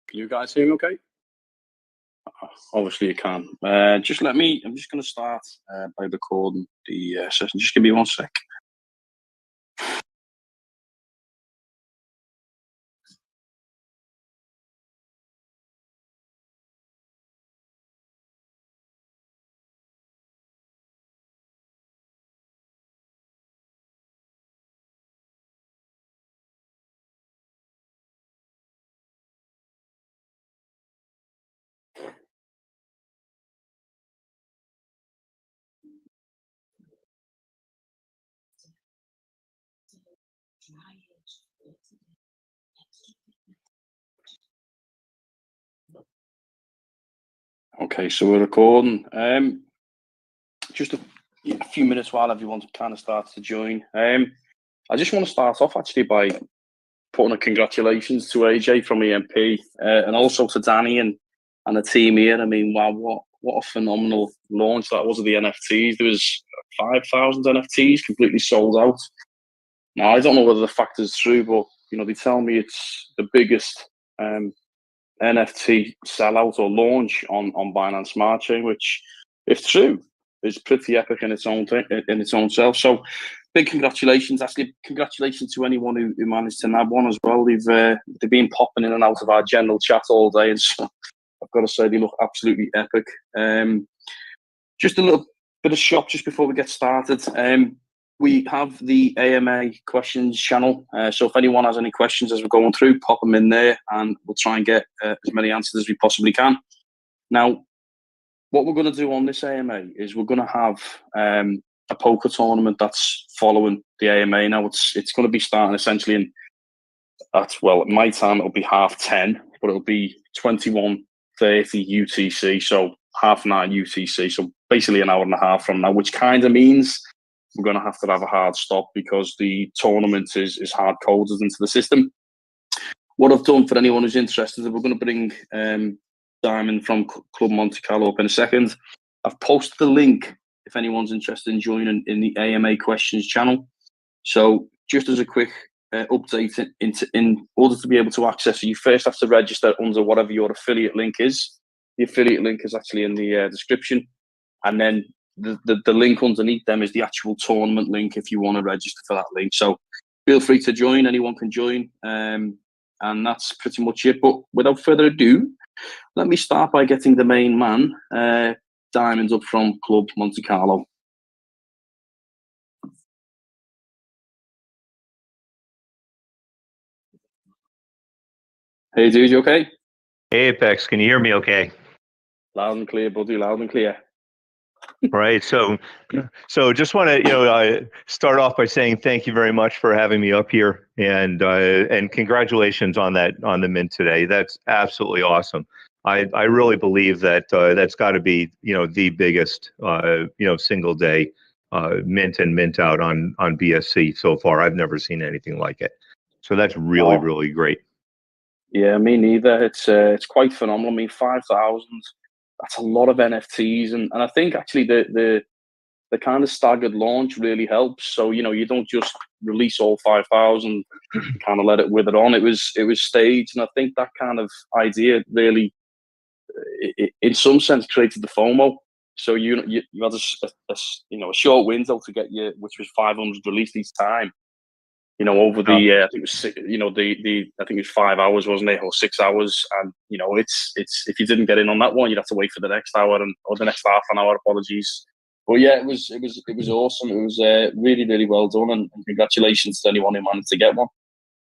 Can you guys hear me okay? Obviously you can. Just let me, I'm just going to start by recording the session. Just give me 1 sec. Okay, so we're recording. Just a few minutes while everyone kind of starts to join. I just want to start off actually by putting a congratulations to AJ from EMP and also to Danny and the team here. I mean, wow, what a phenomenal launch that was of the NFTs. There was 5,000 NFTs completely sold out. Now, I don't know whether the fact is true, but they tell me it's the biggest NFT sellout or launch on Binance Smart Chain, which, if true, is pretty epic in its own self. So, big congratulations! Actually, congratulations to anyone who managed to nab one as well. They've been popping in and out of our general chat all day, and so I've got to say they look absolutely epic. Just a little bit of shop just before we get started. We have the AMA questions channel. So if anyone has any questions as we're going through, pop them in there and we'll try and get as many answers as we possibly can. Now, what we're going to do on this AMA is we're going to have a poker tournament that's following the AMA. Now, it's going to be starting essentially at my time, it'll be 10:30, but it'll be 21:30 UTC, so 9:30 UTC. So basically an hour and a half from now, which kind of means we're going to have a hard stop because the tournament is hard coded into the system. What I've done for anyone who's interested is we're going to bring Diamond from Club Monte Carlo up in a second. I've posted the link if anyone's interested in joining in the AMA questions channel. So just as a quick update, in order to be able to access it, you first have to register under whatever your affiliate link is. The affiliate link is actually in the description, and then the link underneath them is the actual tournament link if you want to register for that link. So feel free to join. Anyone can join, and that's pretty much it. But without further ado, let me start by getting the main man, Diamond, up from Club Monte Carlo. Hey, dude, you okay? Hey, Apex, can you hear me okay? Loud and clear, buddy, loud and clear. Right. So just want to start off by saying thank you very much for having me up here, and congratulations on the mint today. That's absolutely awesome. I really believe that that's got to be the biggest single day mint and mint out on BSC so far. I've never seen anything like it. So that's really great. Yeah, me neither. It's quite phenomenal. I mean, 5,000. That's a lot of NFTs, and I think actually the kind of staggered launch really helps. So you don't just release all 5,000, kind of let it wither on. It was staged, and I think that kind of idea really, in some sense, created the FOMO. So you had a short window to get which was 500 released each time. Over the I think it was I think it was 5 hours, wasn't it, or 6 hours? And it's if you didn't get in on that one, you'd have to wait for the next hour or the next half an hour. Apologies, but yeah, it was awesome. It was really well done, and congratulations to anyone who managed to get one.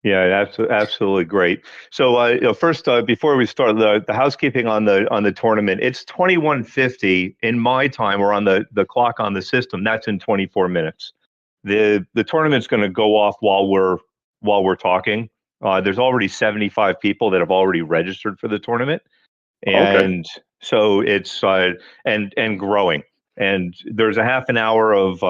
Yeah, absolutely great. So first, before we start, the housekeeping on the tournament, it's 21:50 in my time, or on the clock on the system. That's in 24 minutes. The tournament's going to go off while we're talking. There's already 75 people that have already registered for the tournament, and so it's and growing. And there's a half an hour of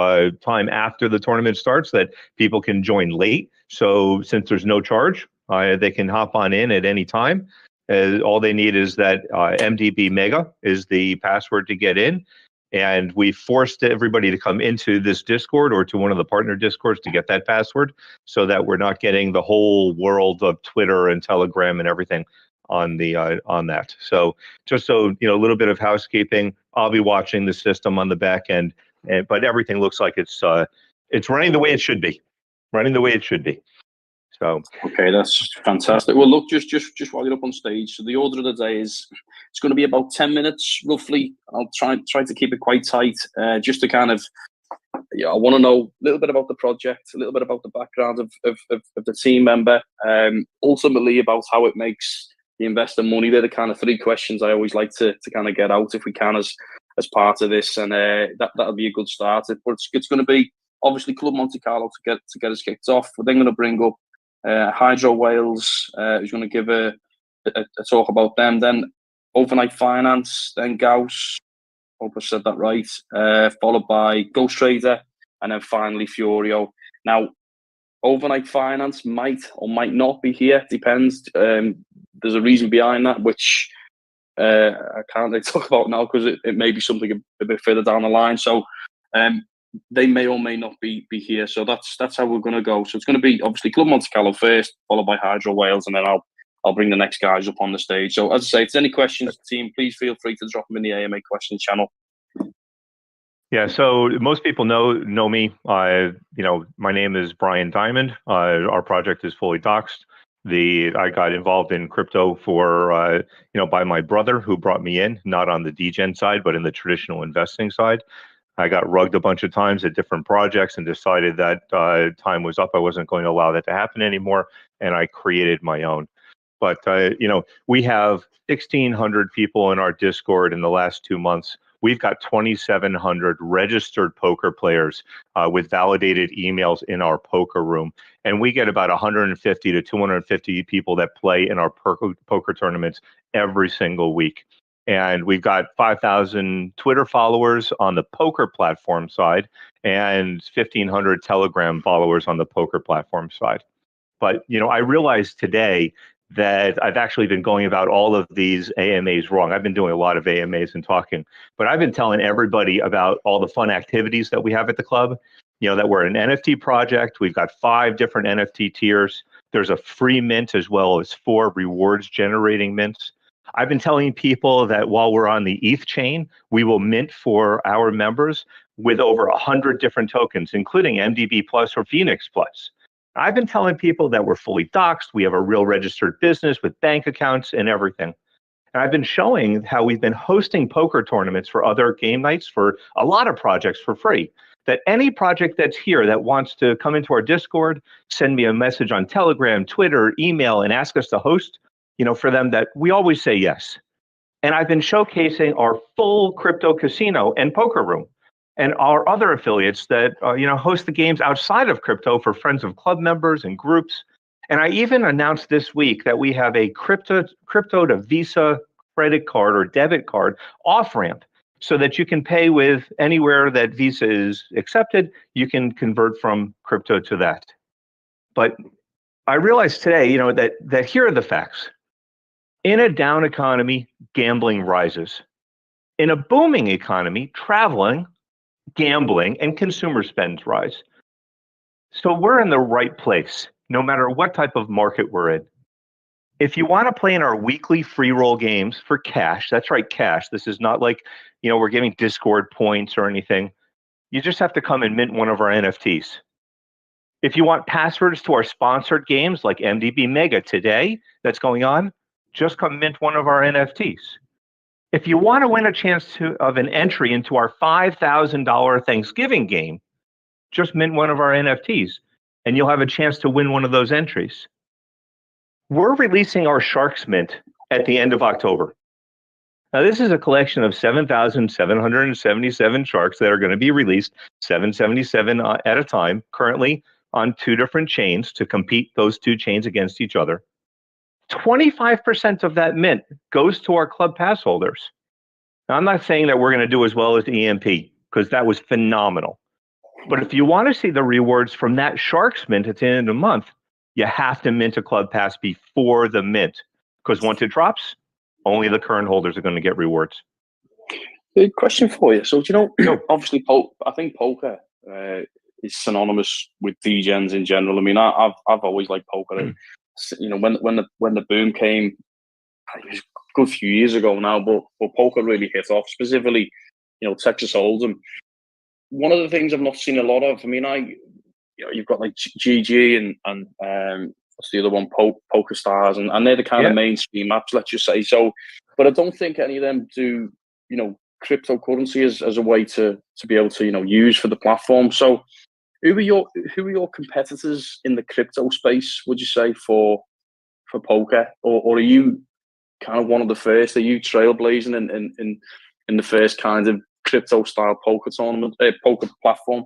time after the tournament starts that people can join late. So since there's no charge, they can hop on in at any time. All they need is that Mdb Mega is the password to get in. And we forced everybody to come into this Discord or to one of the partner Discords to get that password, so that we're not getting the whole world of Twitter and Telegram and everything on that. So just so you know, a little bit of housekeeping. I'll be watching the system on the back end, but everything looks like it's running the way it should be, running the way it should be. So okay, that's fantastic. Well, look, just while you're up on stage, so the order of the day is it's going to be about 10 minutes roughly. I'll try to keep it quite tight, just to kind of. Yeah, I want to know a little bit about the project, a little bit about the background of the team member, ultimately about how it makes the investor money. They're the kind of 3 questions I always like to kind of get out if we can as part of this, and that'll be a good start. But it's going to be obviously Club Monte Carlo to get us kicked off. We're then going to bring up Hydro Wales, who's going to give a talk about them. Then Overnight Finance, then Gauss. Hope I said that right. Followed by Ghost Trader, and then finally Furio. Now, Overnight Finance might or might not be here. Depends. There's a reason behind that, which I can't really talk about now because it may be something a bit further down the line. So they may or may not be here. So that's how we're going to go. So it's going to be obviously Club Monte Carlo first, followed by Hydro Wales, and then I'll bring the next guys up on the stage. So as I say, if there's any questions, team, please feel free to drop them in the AMA questions channel. Yeah, so most people know me. My name is Brian Diamond. Our project is fully doxed. I got involved in crypto for by my brother, who brought me in, not on the degen side, but in the traditional investing side. I got rugged a bunch of times at different projects and decided that time was up. I wasn't going to allow that to happen anymore, and I created my own. But we have 1,600 people in our Discord in the last 2 months. We've got 2,700 registered poker players with validated emails in our poker room. And we get about 150 to 250 people that play in our poker tournaments every single week. And we've got 5,000 Twitter followers on the poker platform side and 1,500 Telegram followers on the poker platform side. But, I realized today that I've actually been going about all of these AMAs wrong. I've been doing a lot of AMAs and talking, but I've been telling everybody about all the fun activities that we have at the club. That we're an NFT project. We've got 5 different NFT tiers. There's a free mint as well as 4 rewards generating mints. I've been telling people that while we're on the ETH chain, we will mint for our members with over 100 different tokens, including Mdb Plus or Phoenix Plus. I've been telling people that we're fully doxed. We have a real registered business with bank accounts and everything. And I've been showing how we've been hosting poker tournaments for other game nights for a lot of projects for free. That any project that's here that wants to come into our Discord, send me a message on Telegram, Twitter, email, and ask us to host, for them, that we always say yes. And I've been showcasing our full crypto casino and poker room, and our other affiliates that host the games outside of crypto for friends of club members and groups. And I even announced this week that we have a crypto to Visa credit card or debit card off ramp, so that you can pay with anywhere that Visa is accepted. You can convert from crypto to that. But I realized today, that here are the facts. In a down economy, gambling rises. In a booming economy, traveling, gambling, and consumer spends rise. So we're in the right place, no matter what type of market we're in. If you want to play in our weekly free roll games for cash, that's right, cash. This is not like, we're giving Discord points or anything. You just have to come and mint one of our NFTs. If you want passwords to our sponsored games like Mdb Mega today, that's going on, just come mint one of our NFTs. If you want to win a chance of an entry into our $5,000 Thanksgiving game, just mint one of our NFTs, and you'll have a chance to win one of those entries. We're releasing our Sharks Mint at the end of October. Now, this is a collection of 7,777 sharks that are going to be released, 777 at a time, currently on 2 different chains to compete those 2 chains against each other. 25% of that mint goes to our club pass holders. Now, I'm not saying that we're going to do as well as EMP, because that was phenomenal. But if you want to see the rewards from that Sharks Mint at the end of the month, you have to mint a club pass before the mint, because once it drops, only the current holders are going to get rewards. Good question for you. So, obviously, I think poker is synonymous with degens in general. I mean, I've always liked poker. And, when the boom came, it was a good few years ago now, but poker really hit off, specifically, Texas Hold'em. One of the things I've not seen a lot of, I mean, you've got like GG and what's the other one, Poker Stars, and they're the kind of mainstream apps, let's just say. So, but I don't think any of them do, cryptocurrency as a way to be able to, use for the platform. So, who are your competitors in the crypto space, would you say, for poker, or are you kind of one of the first? Are you trailblazing in the first kind of crypto style poker tournament, poker platform?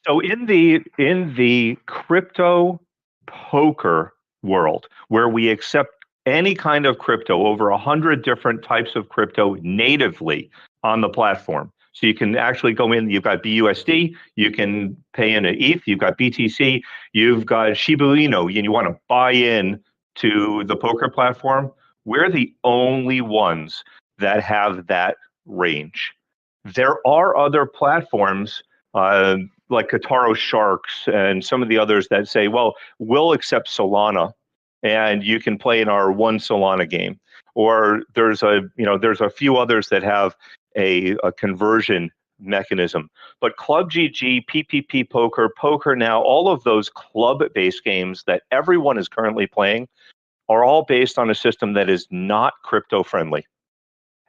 So in the crypto poker world, where we accept any kind of crypto, over 100 different types of crypto natively on the platform. So you can actually go in, you've got BUSD, you can pay in an ETH, you've got BTC, you've got Shiba Inu, and you want to buy in to the poker platform. We're the only ones that have that range. There are other platforms like Kataro Sharks and some of the others that say, well, we'll accept Solana and you can play in our one Solana game. Or there's a few others that have a conversion mechanism. But Club GG, PPP Poker, Poker Now, all of those club-based games that everyone is currently playing are all based on a system that is not crypto friendly.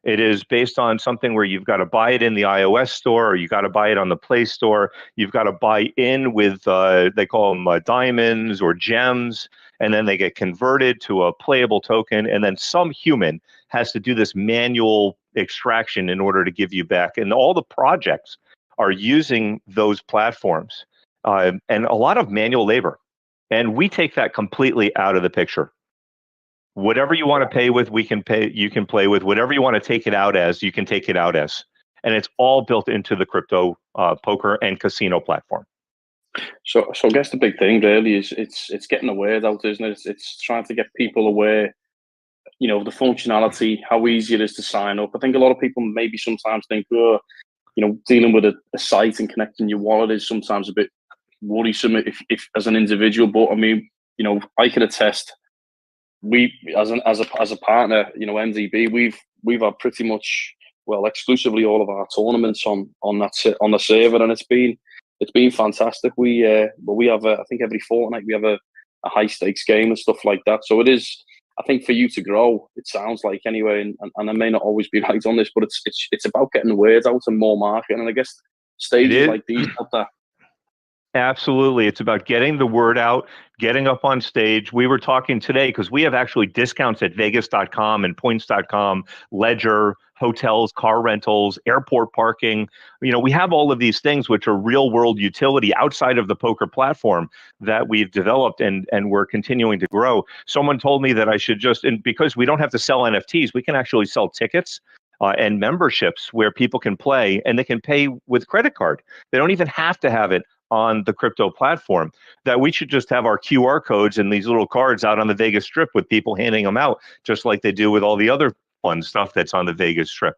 It is based on something where you've got to buy it in the iOS store, or you got to buy it on the Play Store. You've got to buy in with, they call them diamonds or gems, and then they get converted to a playable token. And then some human has to do this manual extraction in order to give you back. And all the projects are using those platforms and a lot of manual labor. And we take that completely out of the picture. Whatever you want to pay with, we can pay. You can play with whatever you want to take it out as. You can take it out as, and it's all built into the crypto poker and casino platform. So I guess the big thing really is it's getting the word out, isn't it? It's trying to get people aware, the functionality, how easy it is to sign up. I think a lot of people maybe sometimes think, dealing with a site and connecting your wallet is sometimes a bit worrisome if as an individual. But I mean, I can attest. We as a partner, Mdb, we've had pretty much exclusively all of our tournaments on the server, and it's been fantastic. We have I think every fortnight we have a high stakes game and stuff like that. So it is, I think, for you to grow, it sounds like anyway, and I may not always be right on this, but it's about getting the word out and more marketing, and I guess stages like these help that. Absolutely. It's about getting the word out, getting up on stage. We were talking today because we have actually discounts at Vegas.com and Points.com, Ledger, hotels, car rentals, airport parking. We have all of these things which are real world utility outside of the poker platform that we've developed and we're continuing to grow. Someone told me that I should and because we don't have to sell NFTs, we can actually sell tickets and memberships where people can play, and they can pay with credit card. They don't even have to have it on the crypto platform. That we should just have our QR codes and these little cards out on the Vegas Strip with people handing them out, just like they do with all the other fun stuff that's on the Vegas Strip.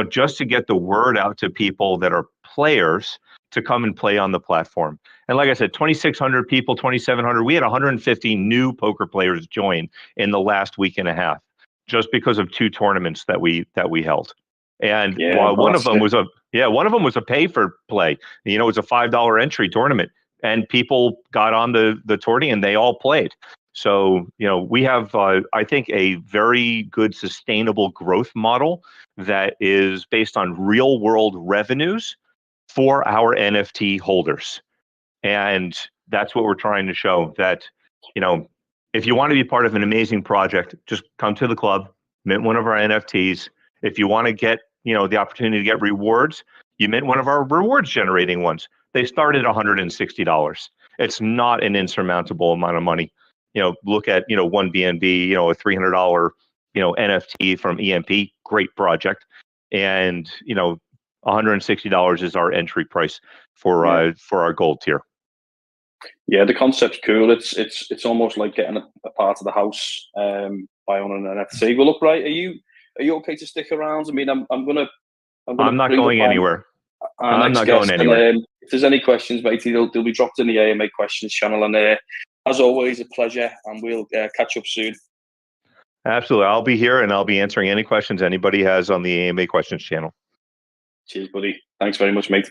Just to get the word out to people that are players to come and play on the platform. And like I said, 2,600 people, 2,700. We had 150 new poker players join in the last week and a half, just because of 2 tournaments that we held. And while one of them was a pay for play. It was a $5 entry tournament, and people got on the tourney and they all played. So we have I think a very good sustainable growth model that is based on real world revenues for our NFT holders, and that's what we're trying to show. That if you want to be part of an amazing project, just come to the club, mint one of our NFTs. If you want to get, the opportunity to get rewards, you mint one of our rewards generating ones. They start at $160. It's not an insurmountable amount of money. Look at, one BNB, a $300, NFT from EMP, great project. And, $160 is our entry price for our gold tier. Yeah, the concept's cool. It's almost like getting a part of the house by owning an NFT. Well, look, right, are you okay to stick around? I mean, I'm not going anywhere. I'm not going anywhere. If there's any questions, matey, they'll be dropped in the AMA questions channel, and as always, a pleasure, and we'll catch up soon. Absolutely. I'll be here and I'll be answering any questions anybody has on the AMA questions channel. Cheers, buddy. Thanks very much, mate.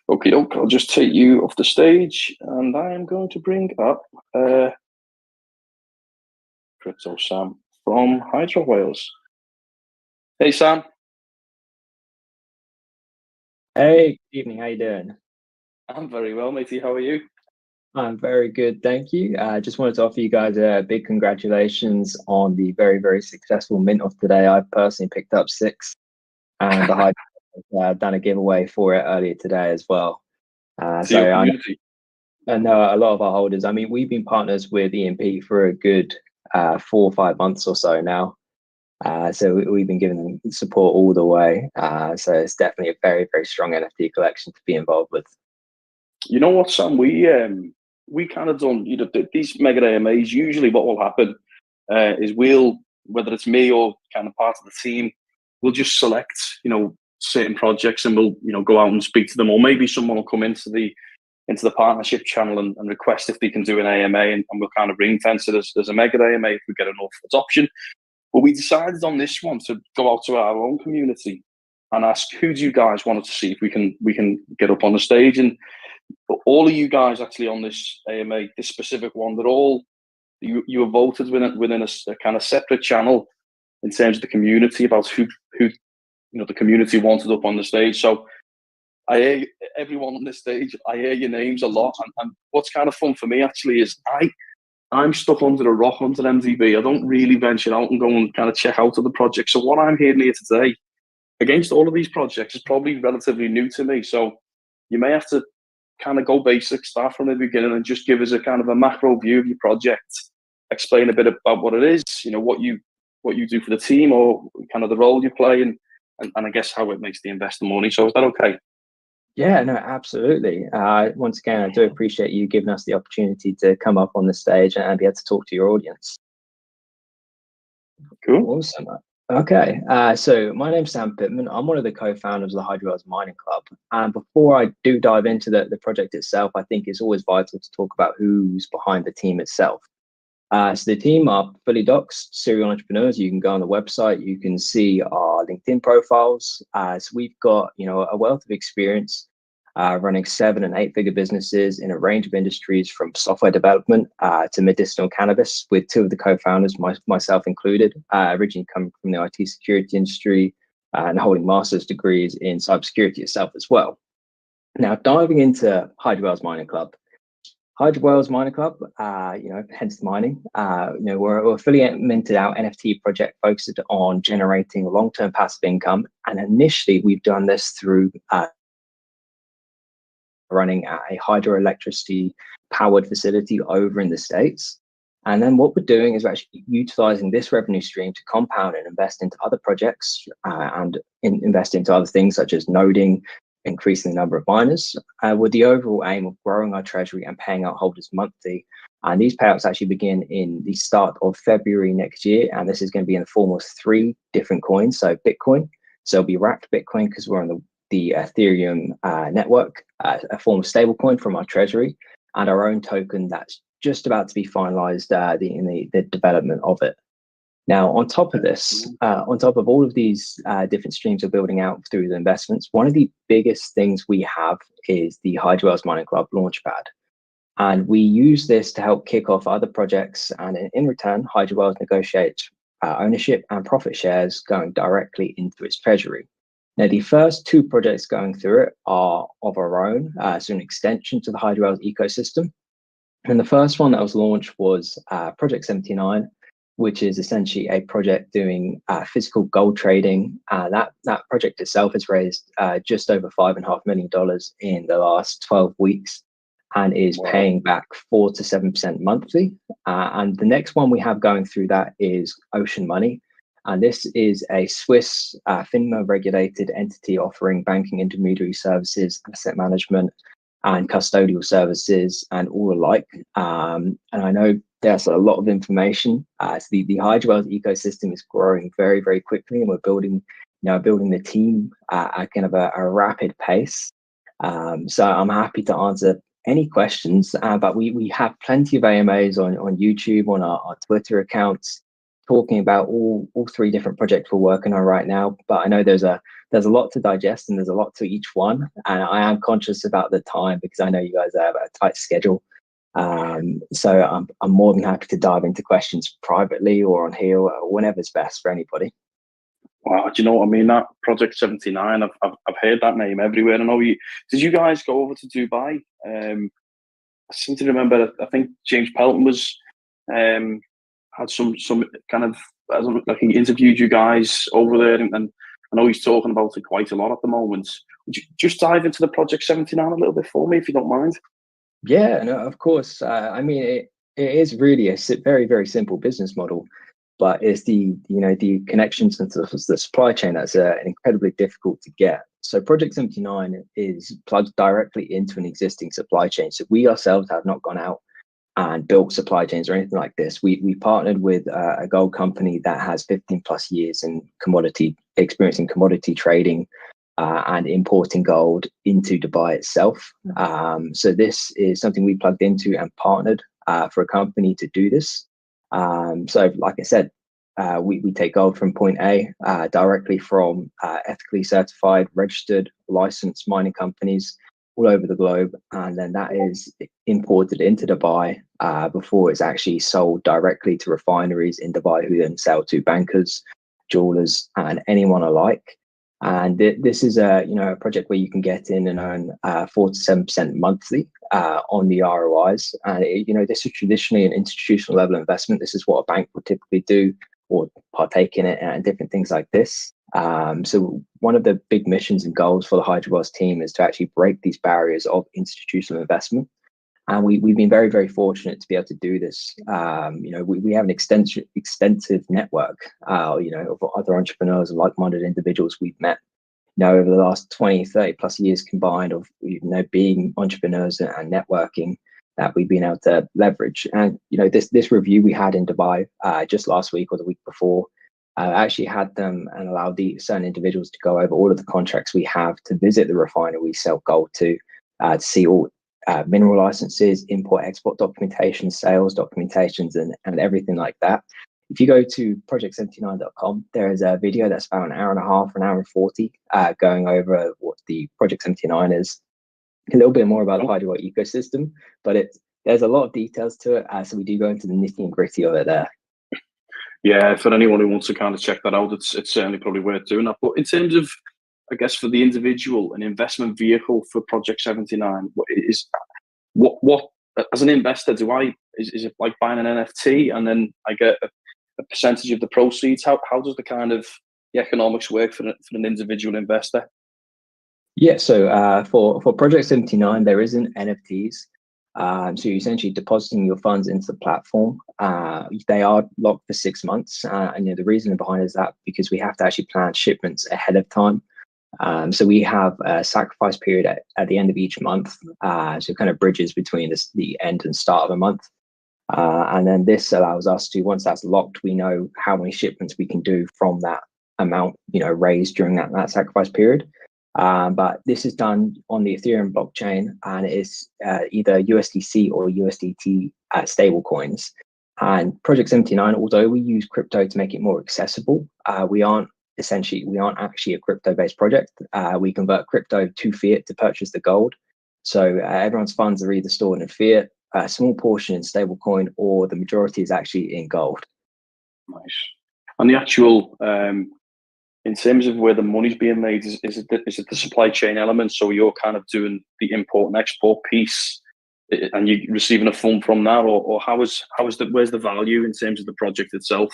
Okay, doke. I'll just take you off the stage, and I am going to bring up Crypto Sam from Hydro Wales. Hey, Sam. Hey, good evening. How you doing? I'm very well, matey. How are you? I'm very good, thank you. I just wanted to offer you guys a big congratulations on the very, very successful mint of today. I personally picked up 6, and the Hydro has done a giveaway for it earlier today as well. To your community. I know a lot of our holders. I mean, we've been partners with EMP for a good 4 or 5 months or so now. So we've been giving them support all the way. So it's definitely a very, very strong NFT collection to be involved with. You know what, Sam? We kind of done, these mega AMAs. Usually, what will happen is whether it's me or kind of part of the team, we'll just select, certain projects, and we'll, go out and speak to them, or maybe someone will come into the partnership channel and request if they can do an AMA, and we'll kind of ring fence it as a mega AMA if we get enough adoption. But we decided on this one to go out to our own community and ask, who do you guys want to see if we can get up on the stage? And all of you guys actually on this AMA, this specific one, that all you were voted within a kind of separate channel in terms of the community about who the community wanted up on the stage. So I hear everyone on this stage. I hear your names a lot, and what's kind of fun for me actually is I'm stuck under a rock under MDB. I don't really venture out and go and kind of check out other projects. So what I'm hearing here today, against all of these projects, is probably relatively new to me. So you may have to kind of go basic, start from the beginning, and just give us a kind of a macro view of your project. Explain a bit about what it is, what you do for the team, or kind of the role you play, and I guess how it makes the investor money. So is that okay? Yeah, no, absolutely. Once again, I do appreciate you giving us the opportunity to come up on the stage and be able to talk to your audience. Cool. Awesome. Okay, so my name's Sam Pittman. I'm one of the co-founders of the Hydro Wales Mining Club. And before I do dive into the project itself, I think it's always vital to talk about who's behind the team itself. So the team are fully doxed serial entrepreneurs. You can go on the website, you can see our LinkedIn profiles. So we've got a wealth of experience running 7- and 8-figure businesses in a range of industries, from software development to medicinal cannabis, with 2 of the co-founders, myself included, originally coming from the IT security industry and holding master's degrees in cybersecurity itself as well. Now, diving into Hydro Wales Mining Club. Hydro Wales Mining Club, hence mining. We're a fully minted out NFT project focused on generating long-term passive income. And initially, we've done this through running a hydroelectricity powered facility over in the States. And then what we're doing is we're actually utilizing this revenue stream to compound and invest into other projects and invest into other things such as noding, increasing the number of miners, with the overall aim of growing our treasury and paying out holders monthly. And these payouts actually begin in the start of February next year. And this is going to be in the form of 3 different coins. So Bitcoin, so it'll be wrapped Bitcoin because we're on the Ethereum network, a form of stablecoin from our treasury, and our own token that's just about to be finalized in the development of it. Now, on top of this, on top of all of these different streams we're building out through the investments, one of the biggest things we have is the Hydro Wales Mining Club Launchpad. And we use this to help kick off other projects. And in return, Hydro Wales negotiates ownership and profit shares going directly into its treasury. Now, the first 2 projects going through it are of our own, so an extension to the Hydro Wales ecosystem. And the first one that was launched was Project 79, which is essentially a project doing physical gold trading. That project itself has raised just over $5.5 million in the last 12 weeks and is paying back 4 to 7% monthly. And the next one we have going through that is Ocean Money. And this is a Swiss FINMA regulated entity offering banking intermediary services, asset management, and custodial services, and all alike. And I know there's a lot of information. So the Hydro Wales ecosystem is growing very, very quickly, and we're building the team at kind of a rapid pace. So I'm happy to answer any questions, but we have plenty of AMAs on YouTube, on our Twitter accounts. talking about all three different projects we're working on right now, but I know there's a lot to digest and there's a lot to each one, and I am conscious about the time because I know you guys have a tight schedule. So I'm more than happy to dive into questions privately or on here or whenever's best for anybody. Wow, do you know what I mean? That Project 79, I've heard that name everywhere. I know did you guys go over to Dubai? I seem to remember, I think James Pelton was, had some kind of, like he interviewed you guys over there, and I know he's talking about it quite a lot at the moment. Would you just dive into the Project 79 a little bit for me, if you don't mind? Yeah, no, of course. I mean, it is really a very, very simple business model, but it's the connections into the supply chain that's incredibly difficult to get. So Project 79 is plugged directly into an existing supply chain. So we ourselves have not gone out and built supply chains or anything like this. We partnered with a gold company that has 15 plus years in commodity experience in commodity trading and importing gold into Dubai itself. So this is something we plugged into and partnered for a company to do this. So like I said, we take gold from point A directly from ethically certified, registered, licensed mining companies all over the globe, and then that is imported into Dubai before it's actually sold directly to refineries in Dubai, who then sell to bankers, jewelers, and anyone alike. And this is a project where you can get in and earn 4 to 7% monthly on the ROIs. And this is traditionally an institutional level investment. This is what a bank would typically do or partake in it, and different things like this. So one of the big missions and goals for the HydroBoss team is to actually break these barriers of institutional investment. And we've been very, very fortunate to be able to do this. We have an extensive network, of other entrepreneurs and like-minded individuals we've met, over the last 20, 30 plus years combined of, being entrepreneurs and networking that we've been able to leverage. And, this review we had in Dubai just last week or the week before, actually had them and allowed the certain individuals to go over all of the contracts we have, to visit the refinery we sell gold to see all mineral licenses, import export documentation, sales documentations, and everything like that. If you go to project79.com, there is a video that's about an hour and a half, an hour and 40, going over what the Project 79 is, a little bit more about the hydro ecosystem, but there's a lot of details to it. So we do go into the nitty and gritty of it there. Yeah, for anyone who wants to kind of check that out, it's certainly probably worth doing that. But in terms of, I guess, for the individual, an investment vehicle for Project 79, what as an investor, is it like buying an NFT and then I get a percentage of the proceeds? How does the kind of the economics work for an individual investor? Yeah, so for Project 79, there isn't NFTs. So you're essentially depositing your funds into the platform. They are locked for 6 months. And the reason behind it is that because we have to actually plan shipments ahead of time. So we have a sacrifice period at the end of each month. So it kind of bridges between the end and start of a month. And then this allows us to, once that's locked, we know how many shipments we can do from that amount, raised during that sacrifice period. But this is done on the Ethereum blockchain, and it's either USDC or USDT stable coins. And Project 79, although we use crypto to make it more accessible, we aren't actually a crypto-based project. We convert crypto to fiat to purchase the gold. So everyone's funds are either stored in fiat, a small portion in stablecoin, or the majority is actually in gold. Nice. And the actual, in terms of where the money's being made, is it the supply chain element? So you're kind of doing the import and export piece, and you're receiving a fund from that, or where's the value in terms of the project itself?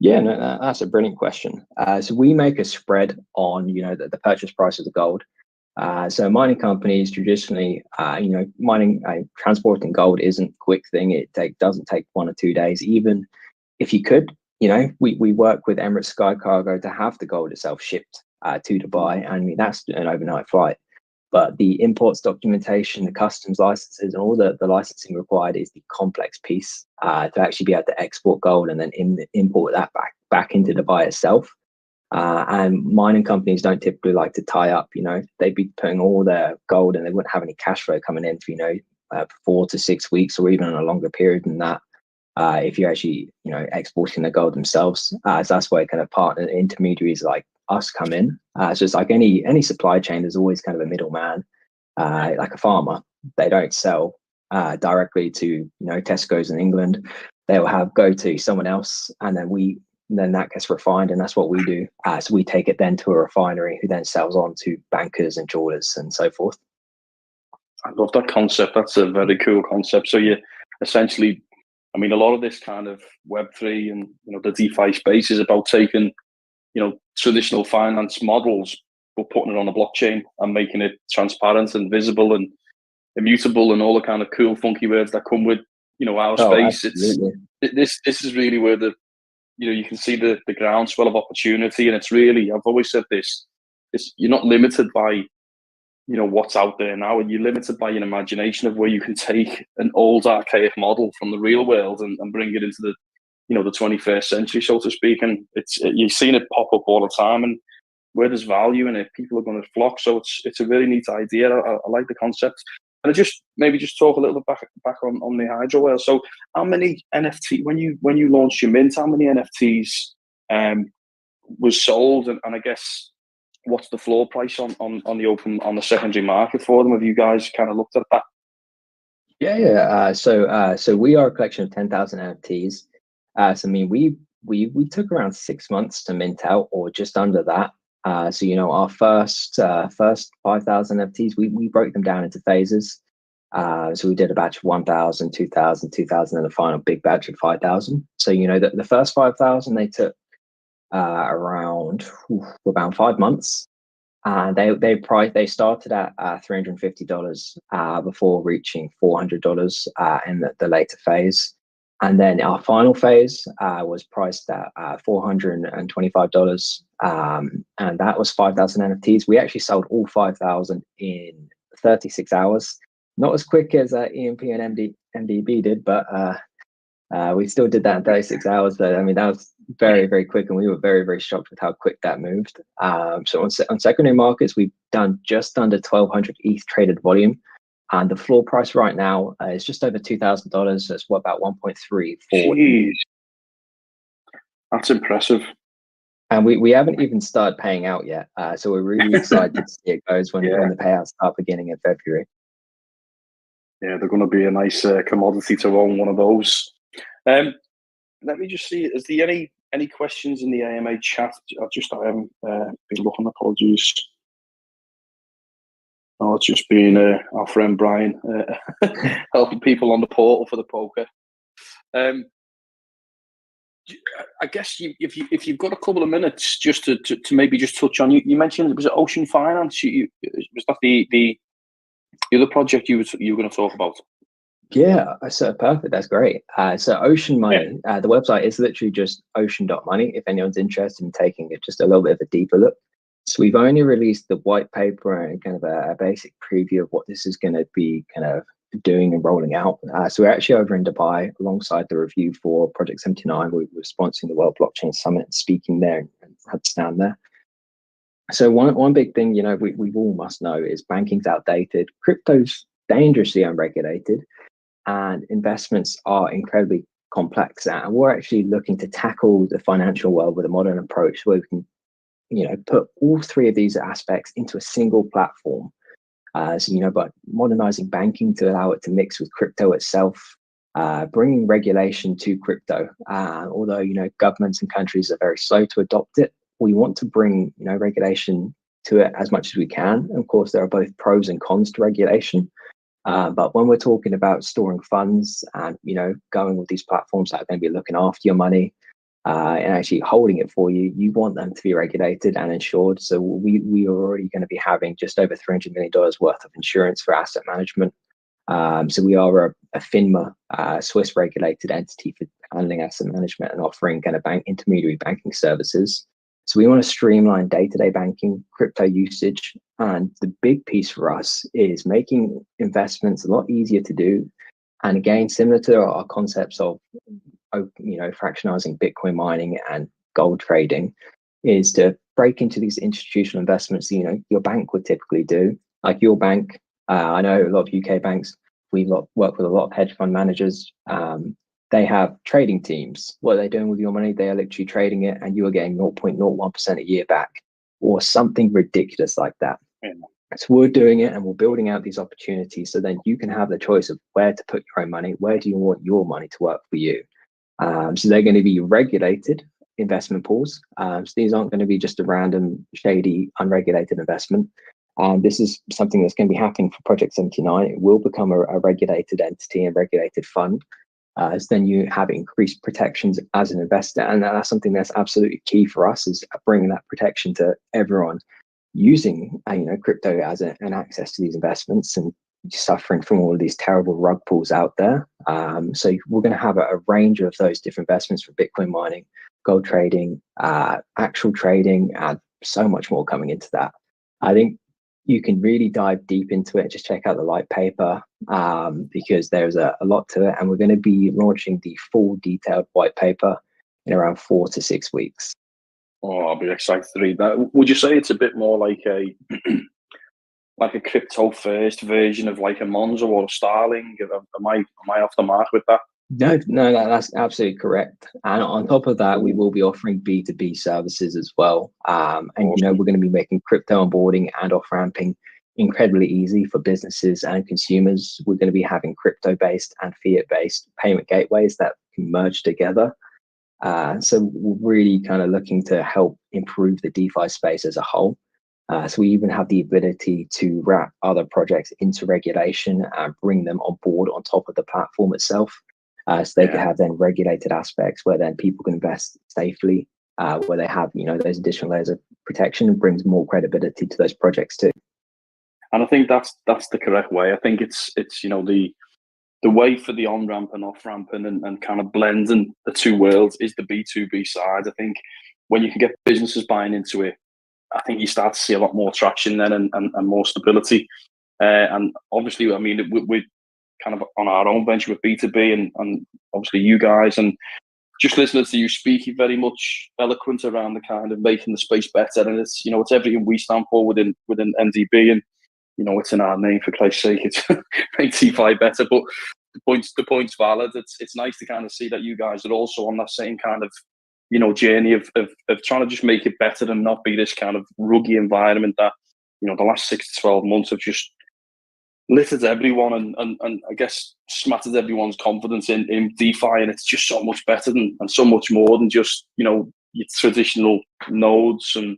Yeah, no, that's a brilliant question. So we make a spread on, the purchase price of the gold. So mining companies traditionally, transporting gold isn't a quick thing. It doesn't take 1 or 2 days. Even if you could, we work with Emirates Sky Cargo to have the gold itself shipped to Dubai. I mean, that's an overnight flight. But the imports documentation, the customs licenses, and all the licensing required is the complex piece to actually be able to export gold and then import that back into Dubai itself. And mining companies don't typically like to tie up. They'd be putting all their gold and they wouldn't have any cash flow coming in for 4 to 6 weeks or even a longer period than that. if you're actually, exporting the gold themselves. So that's where kind of partner intermediaries like us come in. So it's like any supply chain, there's always kind of a middleman, like a farmer. They don't sell directly to Tesco's in England. They will go to someone else, and then that gets refined, and that's what we do. So we take it then to a refinery, who then sells on to bankers and jewelers and so forth. I love that concept. That's a very cool concept. So you essentially, I mean, a lot of this kind of Web3 and the DeFi space is about taking traditional finance models but putting it on a blockchain and making it transparent and visible and immutable and all the kind of cool, funky words that come with our space. Absolutely. This is really where you can see the groundswell of opportunity, and it's really, I've always said this, you're not limited by what's out there now, and you're limited by your imagination of where you can take an old archaic model from the real world and bring it into the the 21st century, so to speak. And you've seen it pop up all the time, and where there's value in it, people are going to flock. So it's a really neat idea. I like the concept. And maybe just talk a little bit back on the hydro whale. So how many NFT, when you launched your mint, how many NFTs was sold, and I guess what's the floor price on the secondary market for them? Have you guys kind of looked at that? Yeah. So we are a collection of 10,000 NFTs. So I mean, we took around 6 months to mint out, or just under that. So our first 5,000 NFTs, we broke them down into phases. So we did a batch of 1,000, 2,000, 2,000, and a final big batch of 5,000. So the first 5,000 they took around 5 months. They started at $350 before reaching $400 in the later phase. And then our final phase was priced at $425, and that was 5,000 NFTs. We actually sold all 5,000 in 36 hours. Not as quick as EMP and Mdb did, but we still did that in 36 hours. But I mean, that was very, very quick, and we were very, very shocked with how quick that moved. So on secondary markets, we've done just under 1,200 ETH traded volume. And the floor price right now is just over $2,000. That's about 1.34. Jeez. That's impressive. And we haven't even started paying out yet. So we're really excited to see it goes when the payouts start beginning in February. Yeah, they're going to be a nice commodity to own one of those. Let me just see. Is there any questions in the AMA chat? I haven't been looking. Apologies. Oh, it's just been our friend Brian helping people on the portal for the poker. I guess if you've got a couple of minutes just to maybe just touch on, you mentioned, was it Ocean Finance? Was that the other project you were going to talk about? Yeah, so perfect. That's great. So Ocean Money, the website is literally just ocean.money if anyone's interested in taking it just a little bit of a deeper look. So we've only released the white paper and kind of a basic preview of what this is going to be kind of doing and rolling out. So we're actually over in Dubai alongside the review for Project 79. We're sponsoring the World Blockchain Summit and speaking there and had to stand there. So one big thing, we all must know is banking's outdated, crypto's dangerously unregulated, and investments are incredibly complex. And we're actually looking to tackle the financial world with a modern approach where we can put all three of these aspects into a single platform. By modernizing banking to allow it to mix with crypto itself, bringing regulation to crypto. Although, governments and countries are very slow to adopt it, we want to bring, regulation to it as much as we can. And of course, there are both pros and cons to regulation. But when we're talking about storing funds and, going with these platforms that are going to be looking after your money, and actually holding it for you, you want them to be regulated and insured. So we are already going to be having just over $300 million worth of insurance for asset management. So we are a FINMA, Swiss regulated entity for handling asset management and offering kind of intermediary banking services. So we want to streamline day-to-day banking, crypto usage, and the big piece for us is making investments a lot easier to do. And again, similar to our concepts of fractionalizing Bitcoin mining and gold trading, is to break into these institutional investments your bank would typically do. Like your bank, I know a lot of UK banks, we work with a lot of hedge fund managers. They have trading teams. What are they doing with your money? They are literally trading it, and you are getting 0.01% a year back, or something ridiculous like that. Yeah. So we're doing it, and we're building out these opportunities, so then you can have the choice of where to put your own money. Where do you want your money to work for you? So they're going to be regulated investment pools. So these aren't going to be just a random, shady, unregulated investment. This is something that's going to be happening for Project 79. It will become a regulated entity and regulated fund. So then you have increased protections as an investor. And that's something that's absolutely key for us, is bringing that protection to everyone using crypto as an access to these investments, and suffering from all of these terrible rug pulls out there. So we're going to have a range of those different investments, for Bitcoin mining, gold trading, actual trading, and so much more coming into that. I think you can really dive deep into it. Just check out the light paper, because there's a lot to it. And we're going to be launching the full detailed white paper in around 4 to 6 weeks. Oh, I'll be excited to read that. Would you say it's a bit more like a like a crypto first version of like a Monzo or a Starling? Am I off the mark with that? No, that's absolutely correct. And on top of that, we will be offering B2B services as well. And Awesome. we're going to be making crypto onboarding and off ramping incredibly easy for businesses and consumers. We're going to be having crypto based and fiat based payment gateways that can merge together. So we're really kind of looking to help improve the DeFi space as a whole. So we even have the ability to wrap other projects into regulation and bring them on board on top of the platform itself. So they can have then regulated aspects where then people can invest safely, where they have those additional layers of protection, and brings more credibility to those projects too. And I think that's the correct way. I think it's the way for the on ramp and off ramping and kind of blending the two worlds is the B2B side. I think when you can get businesses buying into it, I think you start to see a lot more traction then and more stability. And obviously, I mean, we're kind of on our own venture with B2B and obviously you guys, and just listening to you speak, you're very much eloquent around the kind of making the space better. And it's, it's everything we stand for within Mdb, and, it's in our name, for Christ's sake. It's make DeFi better, but the point's valid. It's nice to kind of see that you guys are also on that same kind of, journey of trying to just make it better and not be this kind of ruggy environment that, the last 6 to 12 months have just littered everyone and I guess smattered everyone's confidence in DeFi. And it's just so much better and so much more than just, your traditional nodes and,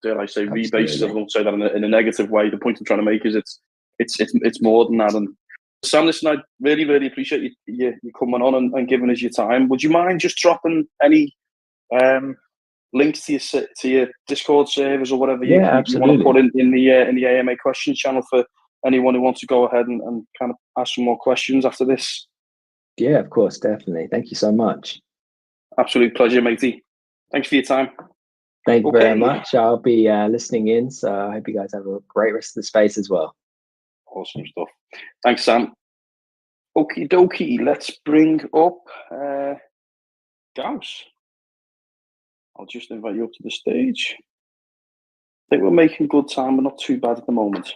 dare I say, rebases. I don't say that in a negative way. The point I'm trying to make is it's more than that. And Sam, listen, I really, really appreciate you coming on and giving us your time. Would you mind just dropping any links to your Discord servers or whatever you want to put in the AMA questions channel for anyone who wants to go ahead and kind of ask some more questions after this? Yeah, of course, definitely. Thank you so much. Absolute pleasure, matey. Thanks for your time. Thank you very much. I'll be listening in, so I hope you guys have a great rest of the space as well. Awesome stuff. Thanks, Sam. Okie dokie, let's bring up Gauss. I'll just invite you up to the stage. I think we're making good time. We're not too bad at the moment.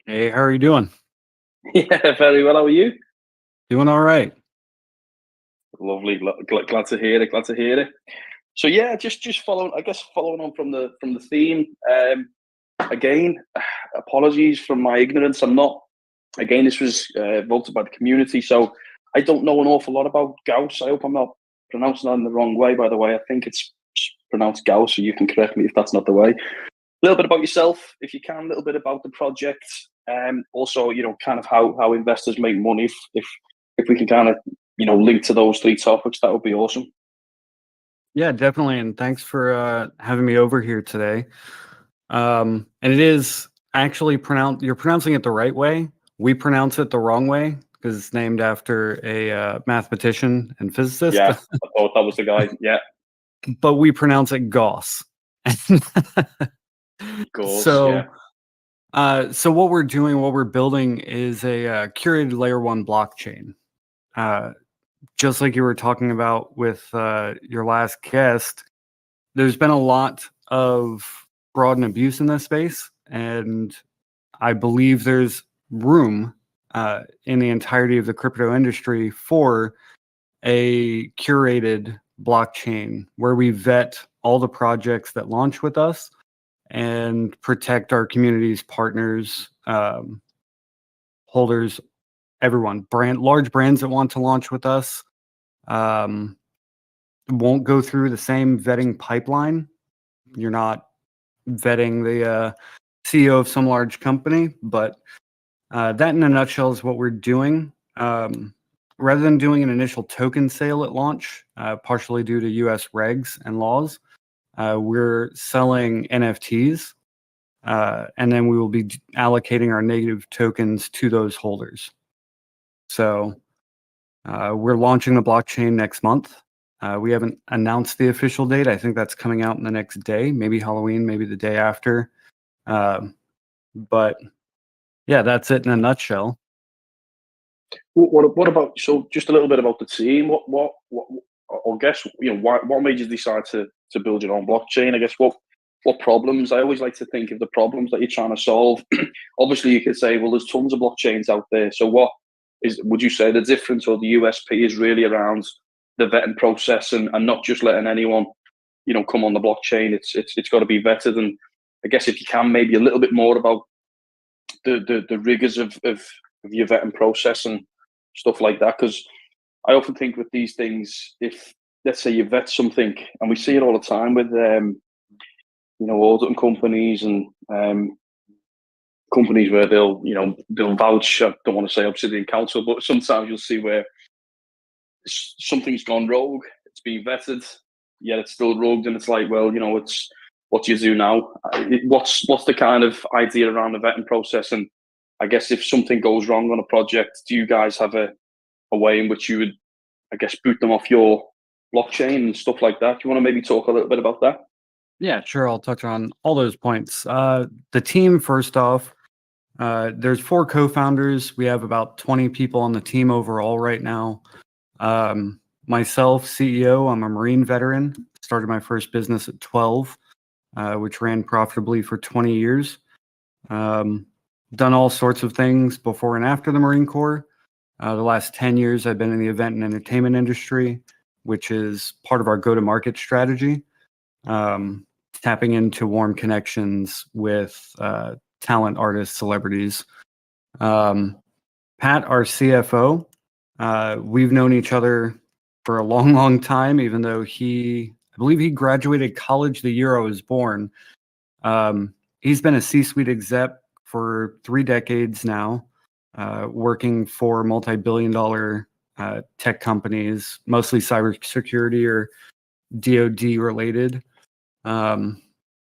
Hey, how are you doing? Yeah, very well. How are you? Doing all right. Lovely. Glad to hear it. Glad to hear it. So yeah, just following on from the theme. Again, apologies for my ignorance. I'm not. Again, this was voted by the community, so I don't know an awful lot about Gauss. I hope I'm not pronouncing that in the wrong way. By the way, I think it's pronounced Gauss, so you can correct me if that's not the way. A little bit about yourself, if you can. A little bit about the project. Also, kind of how investors make money. If we can kind of link to those 3 topics, that would be awesome. Yeah, definitely, and thanks for having me over here today. And it is actually you're pronouncing it the right way. We pronounce it the wrong way because it's named after a mathematician and physicist. Yeah, I thought that was the guy. Yeah, but we pronounce it Gauss. Gauss. So, yeah. So what we're building is a curated layer 1 blockchain. Just like you were talking about with your last guest, there's been a lot of fraud and abuse in this space, and I believe there's room in the entirety of the crypto industry for a curated blockchain where we vet all the projects that launch with us and protect our community's partners, holders, everyone, large brands that want to launch with us won't go through the same vetting pipeline. You're not vetting the CEO of some large company, but that in a nutshell is what we're doing. Rather than doing an initial token sale at launch, partially due to US regs and laws, we're selling NFTs, and then we will be allocating our native tokens to those holders. So we're launching the blockchain next month. We haven't announced the official date. I think that's coming out in the next day, maybe Halloween, maybe the day after. But yeah, that's it in a nutshell. What about, so just a little bit about the team? What I guess, what made you decide to build your own blockchain? I guess what problems? I always like to think of the problems that you're trying to solve. Obviously, you could say, well, there's tons of blockchains out there. So would you say the difference or the USP is really around the vetting process and not just letting anyone, come on the blockchain? It's got to be vetted. And I guess if you can, maybe a little bit more about the rigors of your vetting process and stuff like that, because I often think with these things, if let's say you vet something, and we see it all the time with auditing companies and companies where they'll vouch. I don't want to say Obsidian Council, but sometimes you'll see where something's gone rogue, it's been vetted, yet it's still rogue, and it's like, well, it's what do you do now? What's the kind of idea around the vetting process? And I guess if something goes wrong on a project, do you guys have a way in which you would, I guess, boot them off your blockchain and stuff like that? Do you want to maybe talk a little bit about that? Yeah, sure. I'll touch on all those points. The team, first off, there's 4 co-founders. We have about 20 people on the team overall right now. Myself, CEO, I'm a Marine veteran. Started my first business at 12, which ran profitably for 20 years. Done all sorts of things before and after the Marine Corps. The last 10 years, I've been in the event and entertainment industry, which is part of our go-to-market strategy. Tapping into warm connections with talent, artists, celebrities. Pat, our CFO, we've known each other for a long, long time, even though I believe he graduated college the year I was born. He's been a C-suite exec for 3 decades now, working for multi-billion-dollar tech companies, mostly cybersecurity or DoD related.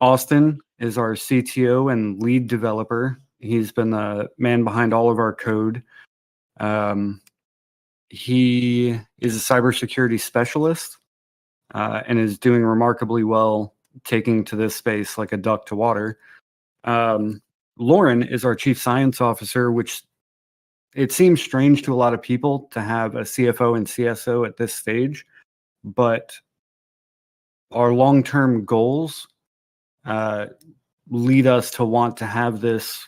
Austin is our CTO and lead developer. He's been the man behind all of our code. He is a cybersecurity specialist and is doing remarkably well, taking to this space like a duck to water. Lauren is our chief science officer, which it seems strange to a lot of people to have a CFO and CSO at this stage, but our long-term goals lead us to want to have this,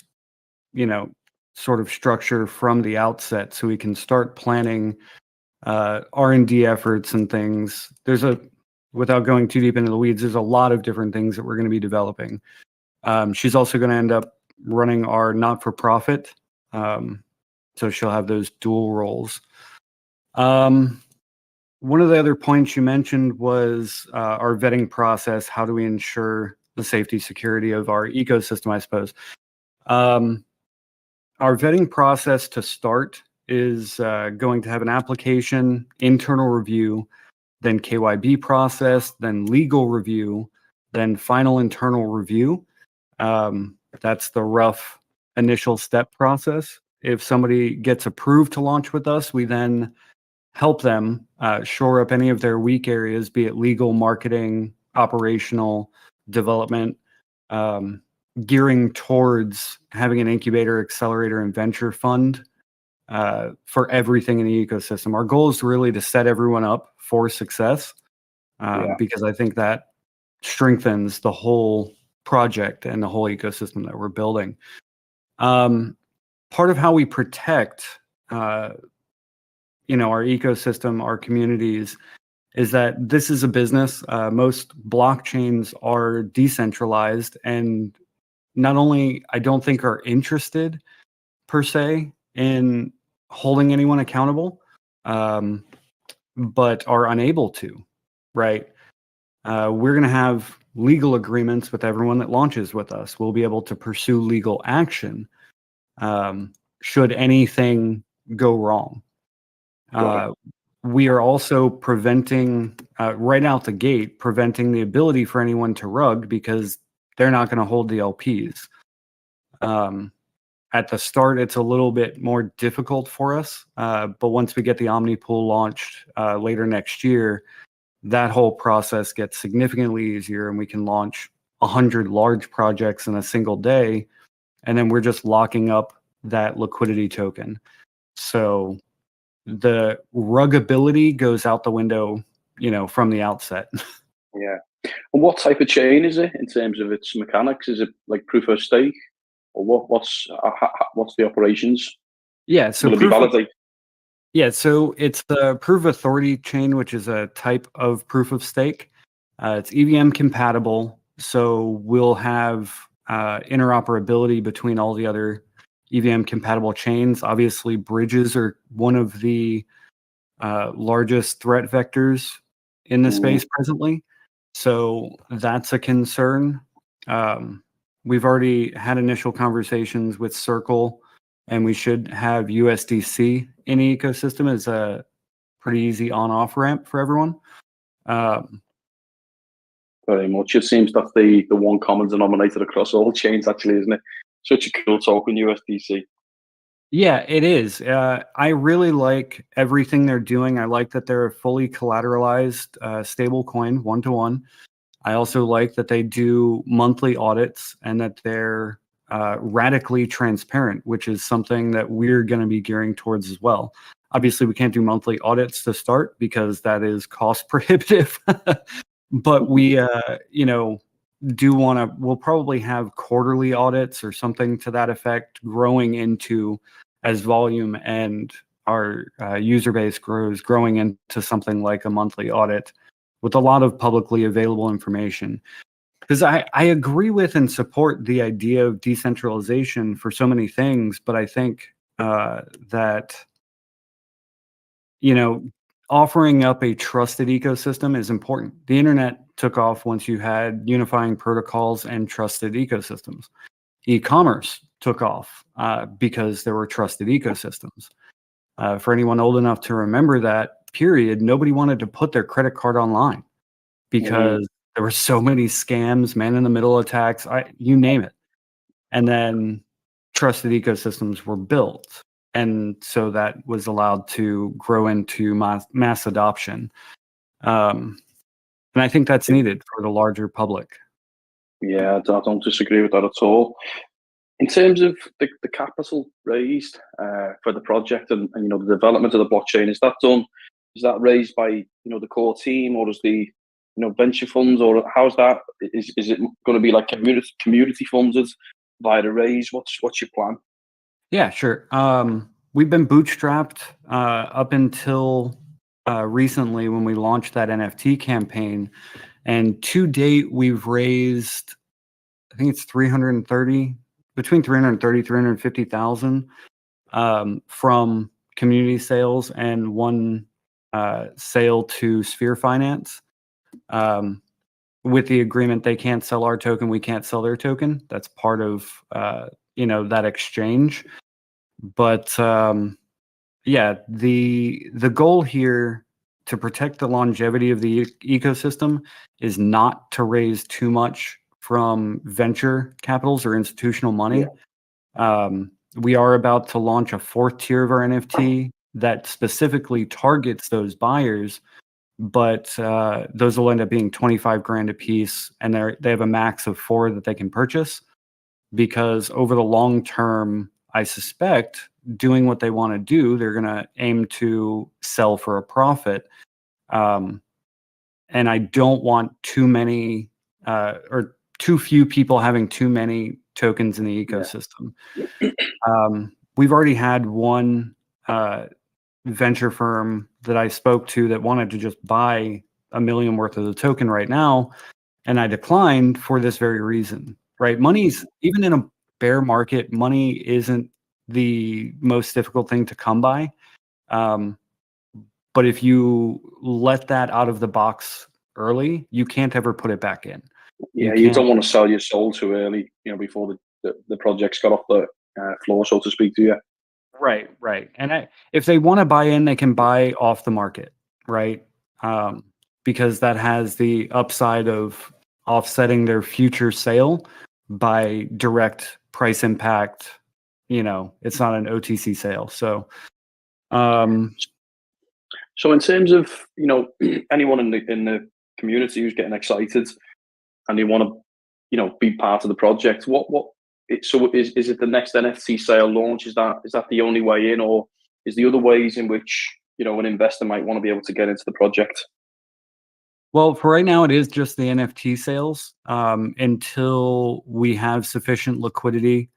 sort of structure from the outset so we can start planning R&D efforts and things. Without going too deep into the weeds, there's a lot of different things that we're going to be developing. She's also going to end up running our not-for-profit, so she'll have those dual roles. One of the other points you mentioned was our vetting process. How do we ensure the safety, security of our ecosystem, I suppose? Our vetting process to start is going to have an application, internal review, then KYB process, then legal review, then final internal review. That's the rough initial step process. If somebody gets approved to launch with us, we then help them shore up any of their weak areas, be it legal, marketing, operational, development, gearing towards having an incubator, accelerator, and venture fund for everything in the ecosystem. Our goal is really to set everyone up for success because I think that strengthens the whole project and the whole ecosystem that we're building. part of how we protect, our ecosystem, our communities, is that this is a business. Most blockchains are decentralized, and not only I don't think are interested per se in holding anyone accountable, but are unable to, right? We're going to have legal agreements with everyone that launches with us. We'll be able to pursue legal action should anything go wrong. We are also preventing, right out the gate, preventing the ability for anyone to rug, because they're not going to hold the LPs. At the start, it's a little bit more difficult for us, but once we get the Omnipool launched later next year, that whole process gets significantly easier, and we can launch 100 large projects in a single day, and then we're just locking up that liquidity token. So the ruggability goes out the window, from the outset. Yeah. And what type of chain is it in terms of its mechanics? Is it like proof of stake, or what's the operations? Yeah. So Will it be validate? Yeah, so it's the proof of authority chain, which is a type of proof of stake. It's EVM compatible, so we'll have interoperability between all the other EVM compatible chains. Obviously, bridges are one of the largest threat vectors in the space presently, so that's a concern. We've already had initial conversations with Circle, and we should have USDC in the ecosystem as a pretty easy on-off ramp for everyone. Very much. It seems that's the one common denominator across all chains, actually, isn't it? Such a cool token, USDC. Yeah, it is. I really like everything they're doing. I like that they're a fully collateralized stable coin, one-to-one. I also like that they do monthly audits and that they're radically transparent, which is something that we're going to be gearing towards as well. Obviously, we can't do monthly audits to start because that is cost prohibitive. But we, we'll probably have quarterly audits or something to that effect growing into as volume and our user base grows, growing into something like a monthly audit with a lot of publicly available information. Because I agree with and support the idea of decentralization for so many things, but I think that, offering up a trusted ecosystem is important. The internet took off once you had unifying protocols and trusted ecosystems. E-commerce took off because there were trusted ecosystems. For anyone old enough to remember that period, nobody wanted to put their credit card online because there were so many scams, man-in-the-middle attacks, you name it. And then trusted ecosystems were built. And so that was allowed to grow into mass adoption. And I think that's needed for the larger public. Yeah, I don't disagree with that at all. In terms of the capital raised for the project and the development of the blockchain, is that raised by the core team, or is the venture funds, or how's that? Is it going to be like community funded via the raise? What's your plan? Yeah, sure. We've been bootstrapped up until recently when we launched that NFT campaign, and to date we've raised, I think it's between 350,000 from community sales and one sale to Sphere Finance, with the agreement they can't sell our token, we can't sell their token. That's part of that exchange. But yeah, the goal here to protect the longevity of the ecosystem is not to raise too much from venture capitals or institutional money. We are about to launch a fourth tier of our NFT that specifically targets those buyers, but those will end up being 25 grand a piece, and they have a max of 4 that they can purchase, because over the long term, I suspect doing what they want to do, they're going to aim to sell for a profit. And I don't want too many or too few people having too many tokens in the ecosystem. we've already had one venture firm that I spoke to that wanted to just buy $1 million worth of the token right now, and I declined for this very reason. Right? Money's, even in a bear market, money isn't the most difficult thing to come by. But if you let that out of the box early, you can't ever put it back in. Yeah, you don't want to sell your soul too early, before the project's got off the floor, so to speak, do you? Right. And if they want to buy in, they can buy off the market, right? Because that has the upside of offsetting their future sale by direct price impact. It's not an OTC sale. So, so in terms of anyone in the community who's getting excited and they want to be part of the project, so is it the next NFT sale launch? Is that the only way in, or is the other ways in which an investor might want to be able to get into the project? Well, for right now, it is just the NFT sales until we have sufficient liquidity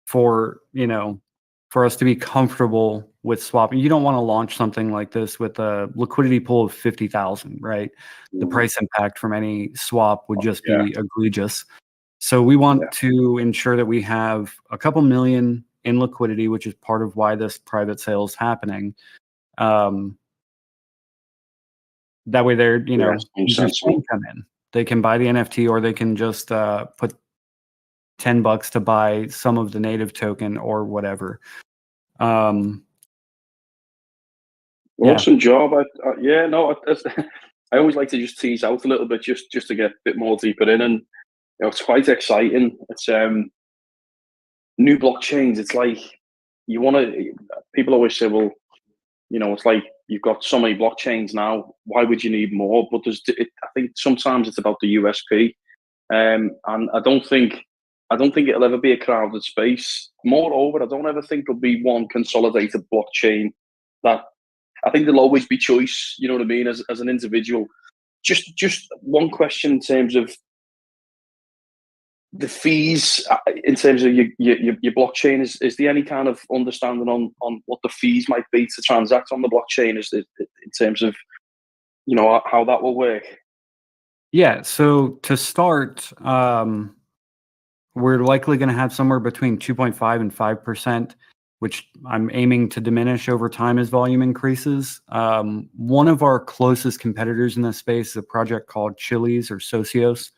for us to be comfortable with swapping. You don't want to launch something like this with a liquidity pool of 50,000, right? The price impact from any swap would just be egregious. So we want to ensure that we have a couple million in liquidity, which is part of why this private sale is happening. That way they're, users can come in. They can buy the NFT, or they can just put $10 to buy some of the native token or whatever. Awesome job. I always like to just tease out a little bit just to get a bit more deeper in, and it's quite exciting. It's new blockchains. It's like people always say, well, it's like you've got so many blockchains now, why would you need more? But I think sometimes it's about the USP, and I don't think it'll ever be a crowded space. Moreover, I don't ever think there'll be one consolidated blockchain. That I think there'll always be choice. You know what I mean? As an individual, just one question in terms of the fees, in terms of your blockchain. Is there any kind of understanding on what the fees might be to transact on the blockchain? Is it, in terms of how that will work? Yeah. So to start, we're likely going to have somewhere between 2.5 and 5%, which I'm aiming to diminish over time as volume increases. One of our closest competitors in this space is a project called Chili's or Socios.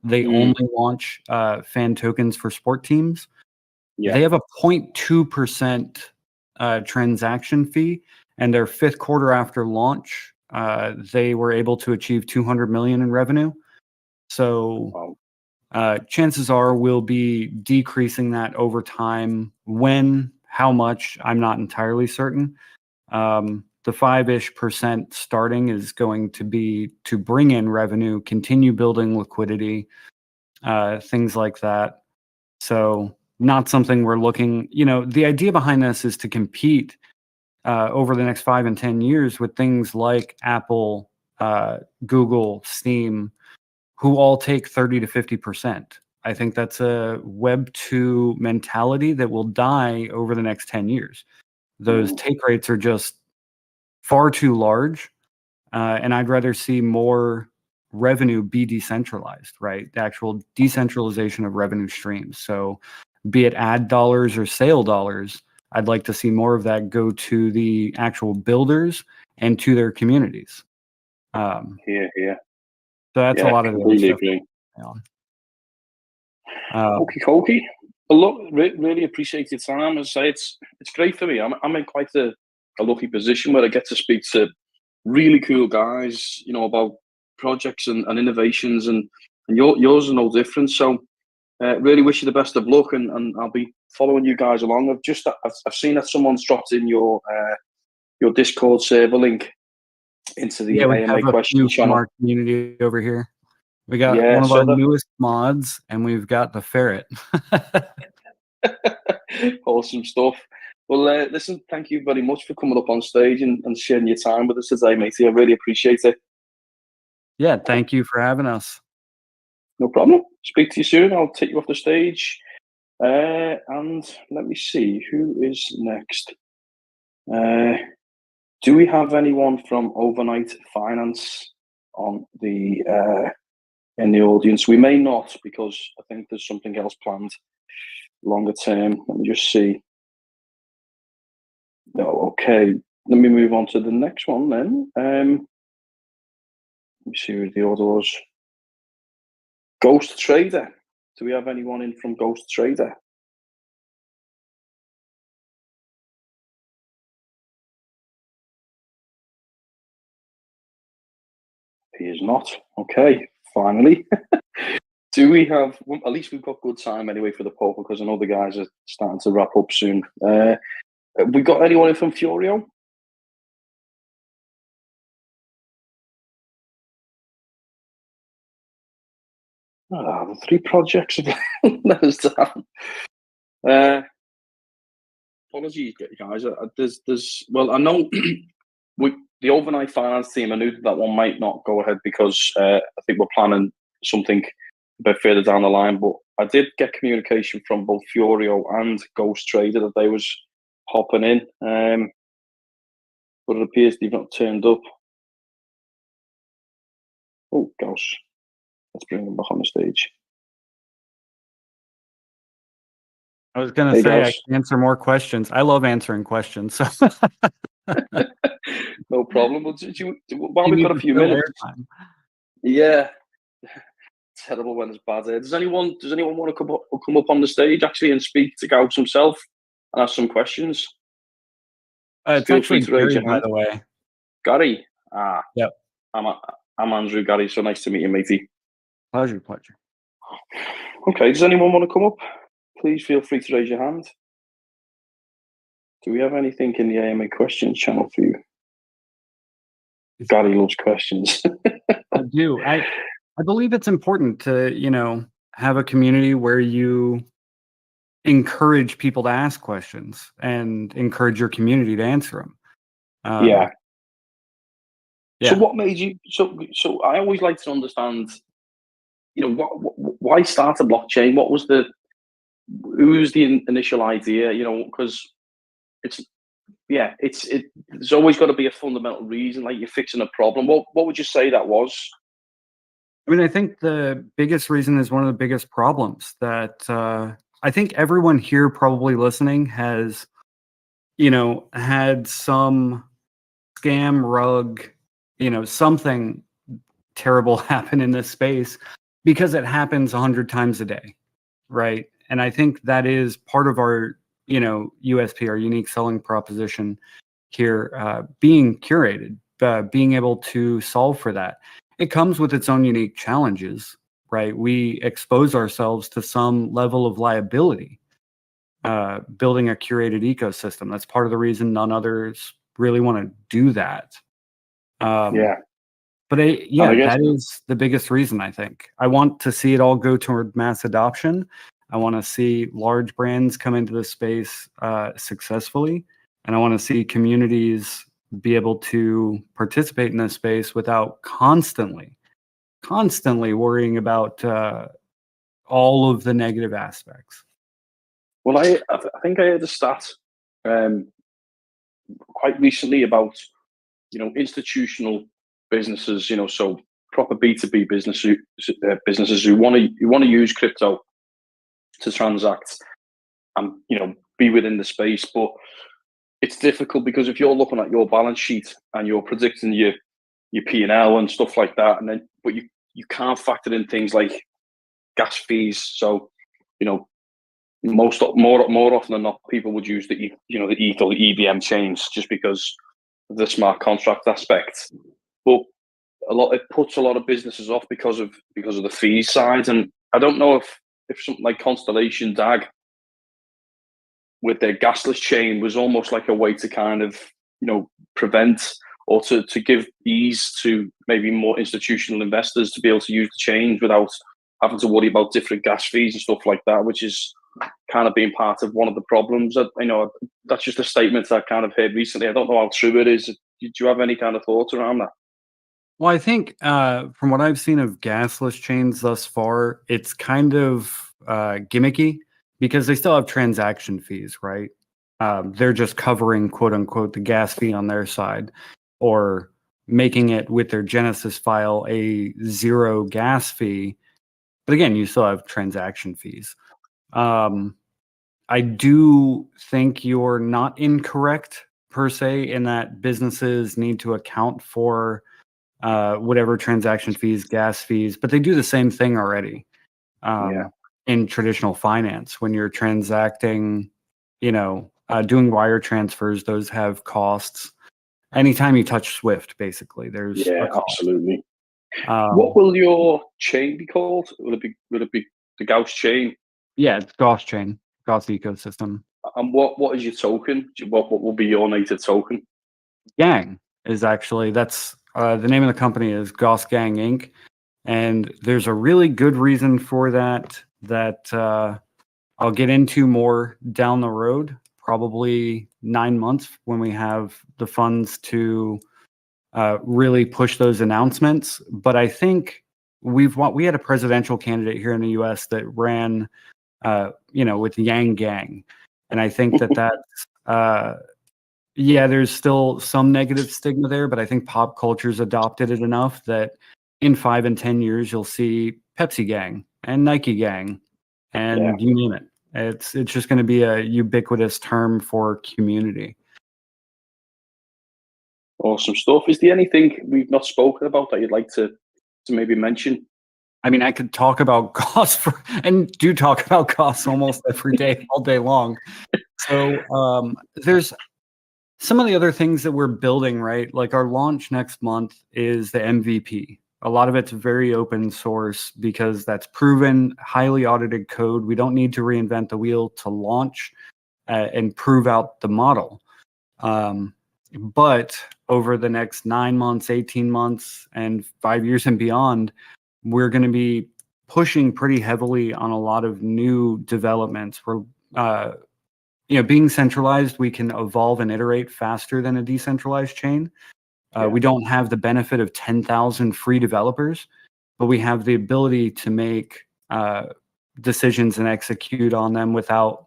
They only launch fan tokens for sport teams. Yeah. They have a 0.2% transaction fee, and their 5th quarter after launch, they were able to achieve 200 million in revenue. So chances are we'll be decreasing that over time. When, how much, I'm not entirely certain. The 5-ish% starting is going to be to bring in revenue, continue building liquidity, things like that. So not something we're looking, the idea behind this is to compete over the next 5 and 10 years with things like Apple, Google, Steam, who all take 30 to 50%. I think that's a Web 2 mentality that will die over the next 10 years. Those take rates are just far too large, and I'd rather see more revenue be decentralized, right? The actual decentralization of revenue streams. So be it ad dollars or sale dollars, I'd like to see more of that go to the actual builders and to their communities. So that's a lot of the stuff. Okay. Well, look, really appreciate your time. As I say, it's great for me. I'm in quite a lucky position where I get to speak to really cool guys, about projects and innovations, and yours is no different. So really wish you the best of luck, and I'll be following you guys along. I've seen that someone's dropped in your Discord server link into the AMA question channel. Our community over here. We got one of our newest mods, and we've got the ferret. Awesome stuff. Well, listen, thank you very much for coming up on stage and sharing your time with us today, matey. I really appreciate it. Yeah, thank you for having us. No problem. Speak to you soon. I'll take you off the stage. And let me see, who is next? Do we have anyone from Overnight Finance on the in the audience? We may not, because I think there's something else planned longer term. Let me just see. No, okay. Let me move on to the next one then. Let me see who the order was. Ghost Trader. Do we have anyone in from Ghost Trader? He is not. Okay, finally. Do we have, well, at least we've got good time anyway for the poll, because I know the guys are starting to wrap up soon. Have we got anyone in from Furio? The 3 projects have let us down. Apologies, guys. There's well, I know the overnight finance team. I knew that one might not go ahead because I think we're planning something a bit further down the line. But I did get communication from both Furio and Ghost Trader that they was hopping in, but it appears they've not turned up. Oh gosh, let's bring them back on the stage. I was going to say I can answer more questions. I love answering questions. So. No problem. Well, while we've got a few minutes. Yeah. Terrible when it's bad. Does anyone want to come up on the stage actually and speak to Gauss himself and ask some questions? It's actually Gary, by the way. Gary? Yep. I'm Andrew, Gary. So nice to meet you, matey. Pleasure. Okay. Does anyone want to come up? Please feel free to raise your hand. Do we have anything in the AMA questions channel for you? Gary loves questions. I do. I believe it's important to, have a community where you encourage people to ask questions and encourage your community to answer them. Yeah. So what made you? So I always like to understand. Why start a blockchain? What was who was the initial idea? Because there's always got to be a fundamental reason, like you're fixing a problem. What would you say that was? I mean, I think the biggest reason is one of the biggest problems that I think everyone here probably listening has, had some scam, rug, something terrible happen in this space, because it happens 100 times a day, right? And I think that is part of our, USP, our unique selling proposition here, being curated, being able to solve for that. It comes with its own unique challenges, right? We expose ourselves to some level of liability, building a curated ecosystem. That's part of the reason none others really want to do that. But that is the biggest reason, I think. I want to see it all go toward mass adoption. I want to see large brands come into the space successfully. And I want to see communities be able to participate in this space without constantly worrying about all of the negative aspects. Well, I think I heard a stat quite recently about, institutional businesses, so proper B2B businesses who want to use crypto to transact and, be within the space. But it's difficult because if you're looking at your balance sheet and you're predicting your P&L and stuff like that, but you can't factor in things like gas fees. So, more often than not, people would use the ETH or the EVM chains just because of the smart contract aspect. But it puts a lot of businesses off because of the fees side. And I don't know if something like Constellation DAG with their gasless chain was almost like a way to kind of, prevent or to give ease to maybe more institutional investors to be able to use the chain without having to worry about different gas fees and stuff like that, which is kind of being part of one of the problems. That, that's just a statement that I kind of heard recently. I don't know how true it is. Do you have any kind of thoughts around that? Well, I think from what I've seen of gasless chains thus far, it's kind of gimmicky. because they still have transaction fees, right? They're just covering, quote unquote, the gas fee on their side, or making it with their Genesis file a zero gas fee. But again, you still have transaction fees. I do think you're not incorrect per se in that businesses need to account for whatever transaction fees, gas fees, but they do the same thing already in traditional finance. When you're transacting, doing wire transfers, those have costs. Anytime you touch Swift, basically, there's a cost. Absolutely. What will your chain be called? Will it be the Gauss chain? Yeah, it's Gauss chain, Gauss ecosystem. And what is your token? What will be your native token? Gang is actually, that's the name of the company is Gauss Gang Inc. And there's a really good reason for that I'll get into more down the road, probably 9 months when we have the funds to really push those announcements. But I think we had a presidential candidate here in the U.S. that ran, with Yang Gang, and I think that's there's still some negative stigma there, but I think pop culture's adopted it enough that in 5 and 10 years you'll see Pepsi Gang and Nike Gang, and you name it. It's just going to be a ubiquitous term for community. Awesome stuff. Is there anything we've not spoken about that you'd like to maybe mention? I mean, I could talk about Gauss and do talk about Gauss almost every day, all day long. So there's some of the other things that we're building, right? Like our launch next month is the MVP. A lot of it's very open source because that's proven, highly audited code. We don't need to reinvent the wheel to launch and prove out the model. But over the next 9 months, 18 months, and 5 years and beyond, we're going to be pushing pretty heavily on a lot of new developments. We're, being centralized, we can evolve and iterate faster than a decentralized chain. We don't have the benefit of 10,000 free developers, but we have the ability to make decisions and execute on them without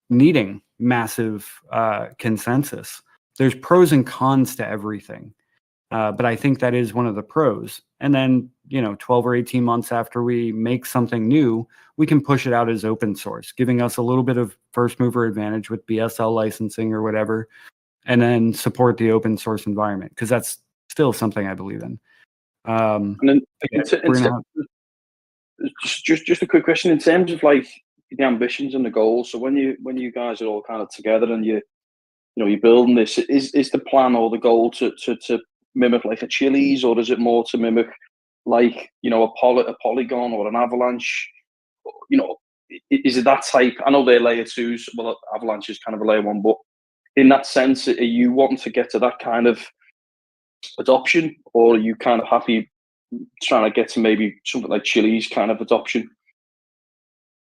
needing massive consensus. There's pros and cons to everything. But I think that is one of the pros. And then, 12 or 18 months after we make something new, we can push it out as open source, giving us a little bit of first mover advantage with BSL licensing or whatever, and then support the open source environment, because that's still something I believe in. And then just a quick question in terms of like the ambitions and the goals. So when you guys are all kind of together and you're building this, is the plan or the goal to mimic like a Chili's, or is it more to mimic like a Polygon or an Avalanche? Is it that type? I know they're layer 2s. Well, Avalanche is kind of a layer 1, but in that sense, are you wanting to get to that kind of adoption, or are you kind of happy trying to get to maybe something like Chili's kind of adoption?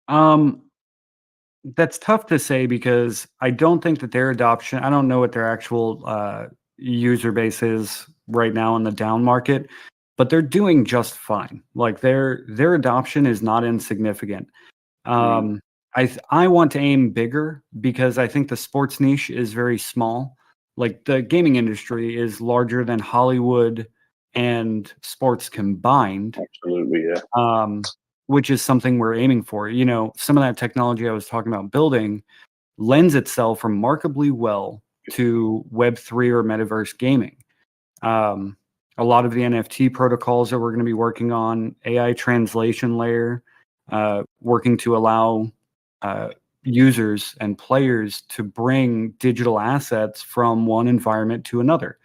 That's tough to say because I don't think that their adoption, I don't know what their actual user base is right now in the down market, but they're doing just fine. Like their adoption is not insignificant. I want to aim bigger because I think the sports niche is very small. Like the gaming industry is larger than Hollywood and sports combined. Absolutely, yeah. Which is something we're aiming for. Some of that technology I was talking about building lends itself remarkably well to Web3 or metaverse gaming. A lot of the NFT protocols that we're going to be working on, AI translation layer, working to allow users and players to bring digital assets from one environment to another.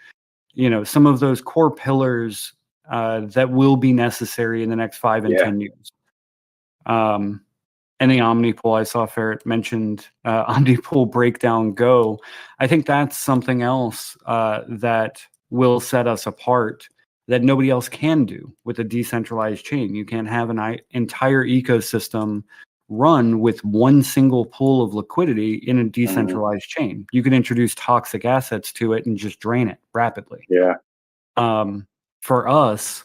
Some of those core pillars that will be necessary in the next 5 and 10 years. And the Omnipool, I saw Ferret mentioned Omnipool Breakdown Go. I think that's something else that will set us apart that nobody else can do with a decentralized chain. You can't have an entire ecosystem run with one single pool of liquidity in a decentralized chain. You can introduce toxic assets to it and just drain it rapidly. Yeah. For us,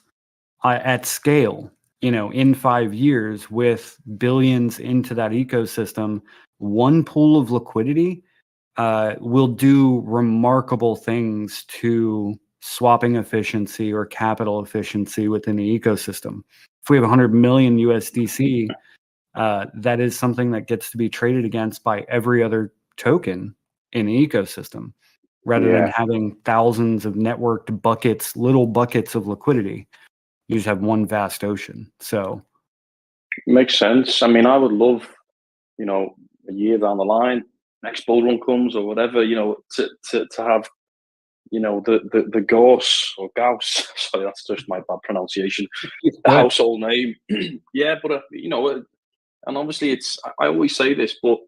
at scale, in 5 years with billions into that ecosystem, one pool of liquidity will do remarkable things to swapping efficiency or capital efficiency within the ecosystem. If we have 100 million USDC, that is something that gets to be traded against by every other token in the ecosystem, rather than having thousands of networked buckets, little buckets of liquidity. You just have one vast ocean. So makes sense. I mean, I would love, a year down the line, next bull run comes or whatever, to have, the Gauss or Gauss. Sorry, that's just my bad pronunciation. The household name. Yeah, but and obviously I always say this, but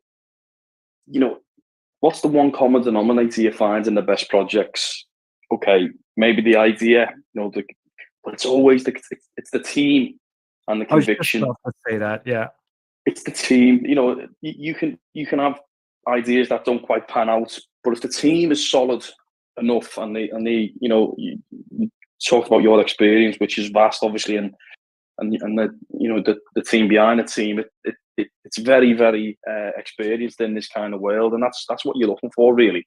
what's the one common denominator you find in the best projects? Okay, maybe the idea, but it's always it's the team and the conviction. I was just about to say that, yeah. It's the team. You can have ideas that don't quite pan out, but if the team is solid enough, and you talked about your experience, which is vast, obviously, and the team behind the team, it's very, very experienced in this kind of world, and that's what you're looking for, really.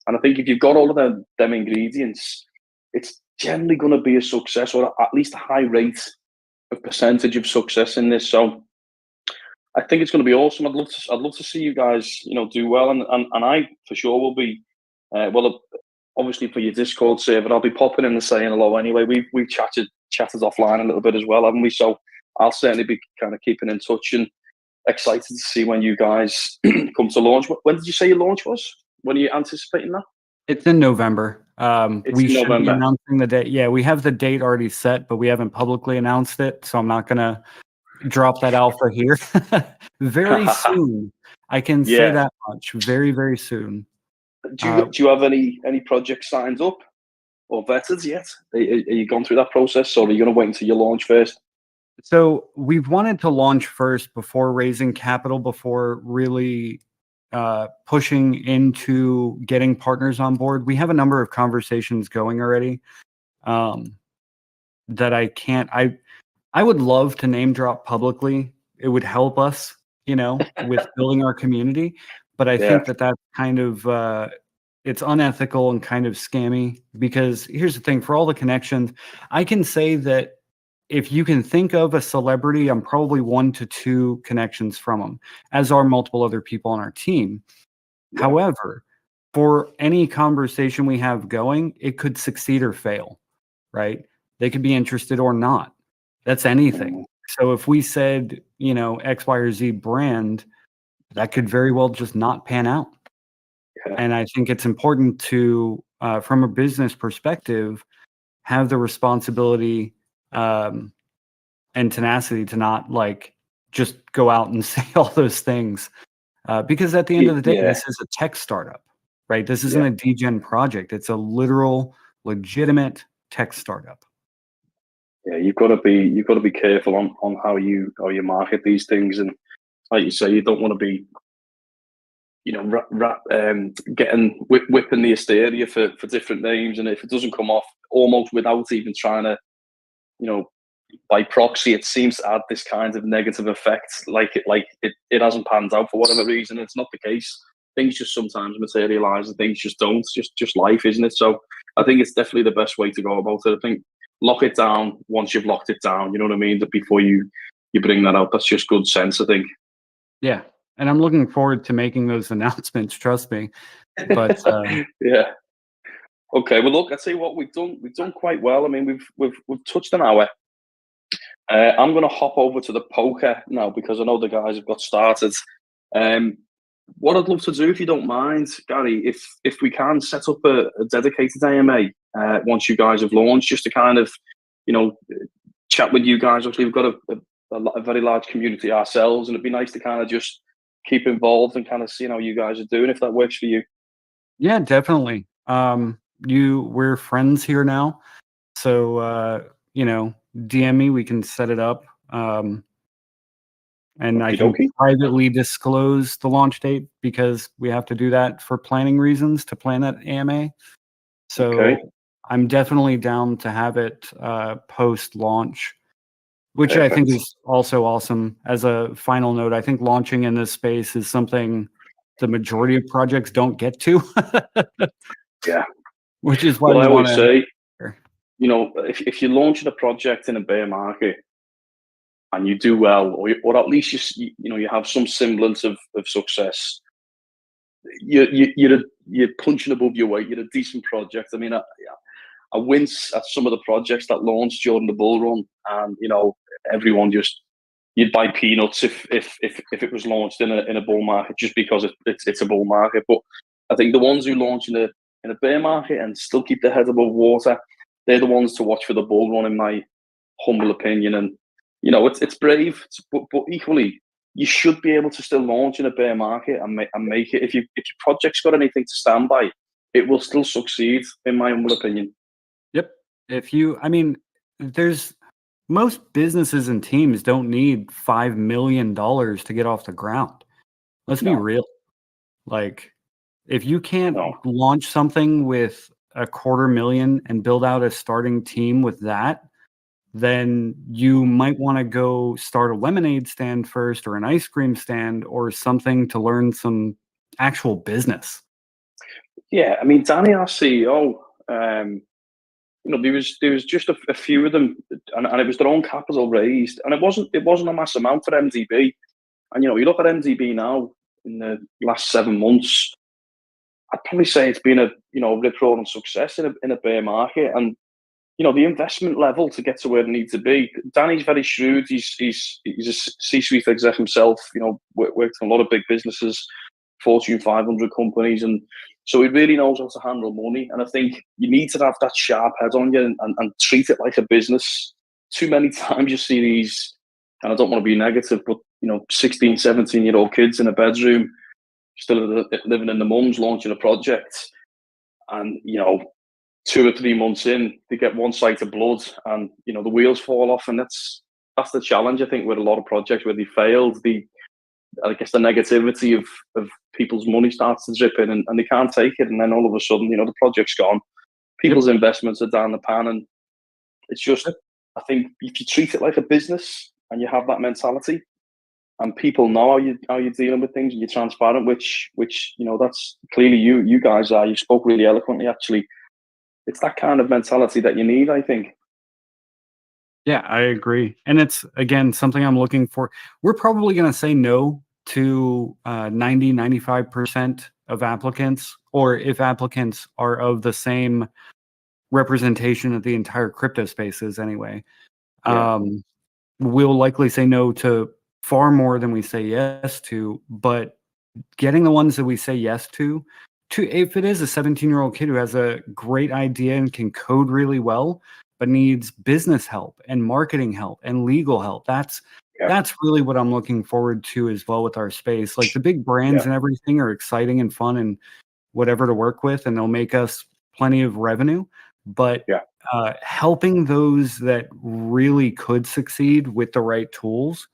And I think if you've got all of them ingredients, it's generally going to be a success, or at least a high rate of percentage of success in this. So I think it's going to be awesome. I'd love to see you guys, do well, and I for sure will be. Obviously for your Discord server, I'll be popping in and saying hello anyway. We've chatted offline a little bit as well, haven't we? So I'll certainly be kind of keeping in touch and excited to see when you guys come to launch. When did you say your launch was? When are you anticipating that? It's in November. We should be November. announcing the date. Yeah, we have the date already set, but we haven't publicly announced it, so I'm not gonna drop that alpha here. Very soon. I can say that much. Very, very soon. Do you have any projects signed up or vetted yet? Are you gone through that process, or are you going to wait until you launch first? So we've wanted to launch first before raising capital, before really pushing into getting partners on board. We have a number of conversations going already that I would love to name drop publicly. It would help us, with building our community. But I think that's kind of it's unethical and kind of scammy, because here's the thing: for all the connections, I can say that if you can think of a celebrity, I'm probably 1 to 2 connections from them, as are multiple other people on our team. Yeah. However, for any conversation we have going, it could succeed or fail, right? They could be interested or not. That's anything. So if we said, X, Y, or Z brand, that could very well just not pan out. Yeah. And I think it's important to, from a business perspective, have the responsibility and tenacity to not just go out and say all those things, because at the end of the day, this is a tech startup, right? This isn't a degen project. It's a literal, legitimate tech startup. Yeah, you've got to be careful on how you market these things, and like you say, you don't want to be getting whipping the hysteria for different names, and if it doesn't come off almost without even trying to, by proxy, it seems to add this kind of negative effect, like it hasn't panned out for whatever reason. It's not the case. Things just sometimes materialize, and things just don't. Just life, isn't it? So I think it's definitely the best way to go about it. I think lock it down once you've locked it down. You know what I mean? That before you bring that out, that's just good sense, I think. Yeah, and I'm looking forward to making those announcements. Trust me. But yeah. Okay. Well, look, I'd say what we've done quite well. I mean, we've touched an hour. I'm going to hop over to the poker now, because I know the guys have got started. What I'd love to do, if you don't mind, Gary, if we can set up a dedicated AMA once you guys have launched, just to kind of, chat with you guys. Obviously, we've got a very large community ourselves, and it'd be nice to kind of just keep involved and kind of see how you guys are doing, if that works for you. Yeah, definitely. We're friends here now, so DM me, we can set it up. And I can privately disclose the launch date, because we have to do that for planning reasons, to plan that AMA. So I'm definitely down to have it post-launch. which I think Perfect. is also awesome. As a final note, I think launching in this space is something the majority of projects don't get to. Yeah. Which is why Well, I you want always to. say, if you're launching a project in a bear market and you do well, or at least you have some semblance of success, you're punching above your weight. You're a decent project. I mean, I wince at some of the projects that launched during the bull run, and everyone you'd buy peanuts if it was launched in a bull market, just because it's a bull market. But I think the ones who launch in a bear market and still keep their head above water, they're the ones to watch for the bull run, in my humble opinion. And it's brave, but equally, you should be able to still launch in a bear market and make it. If your project's got anything to stand by, it will still succeed, in my humble opinion. Yep. There's most businesses and teams don't need $5 million to get off the ground. Let's be real. Like, if you can't launch something with $250,000 and build out a starting team with that, then you might want to go start a lemonade stand first, or an ice cream stand, or something to learn some actual business. Yeah, I mean, Danny, our CEO, there was just a few of them, and it was their own capital raised, and it wasn't a mass amount for Mdb. And you look at Mdb now in the last 7 months, I'd probably say it's been a rip-roaring success in a bear market, and the investment level to get to where it needs to be. Danny's very shrewd. He's a C-suite exec himself. Worked in a lot of big businesses, Fortune 500 companies, and so he really knows how to handle money. And I think you need to have that sharp head on you and treat it like a business. Too many times you see these, and I don't want to be negative, but 16, 17-year-old kids in a bedroom, still living in the mums, launching a project, and 2 or 3 months in, they get one sight of blood, and the wheels fall off. And that's the challenge, I think, with a lot of projects where they failed. I guess the negativity of people's money starts to drip in, and they can't take it, and then all of a sudden, the project's gone. People's investments are down the pan, and it's just, I think, if you treat it like a business and you have that mentality, and people know how you're dealing with things, and you're transparent, which that's clearly you guys are. You spoke really eloquently, actually. It's that kind of mentality that you need, I think. Yeah, I agree. And it's, again, something I'm looking for. We're probably going to say no to 90, 95% of applicants, or if applicants are of the same representation of the entire crypto space is anyway. Yeah. We'll likely say no to far more than we say yes to, but getting the ones that we say yes to, if it is a 17-year-old kid who has a great idea and can code really well, but needs business help and marketing help and legal help, that's really what I'm looking forward to as well with our space. Like, the big brands and everything are exciting and fun and whatever to work with, and they'll make us plenty of revenue. But helping those that really could succeed with the right tools,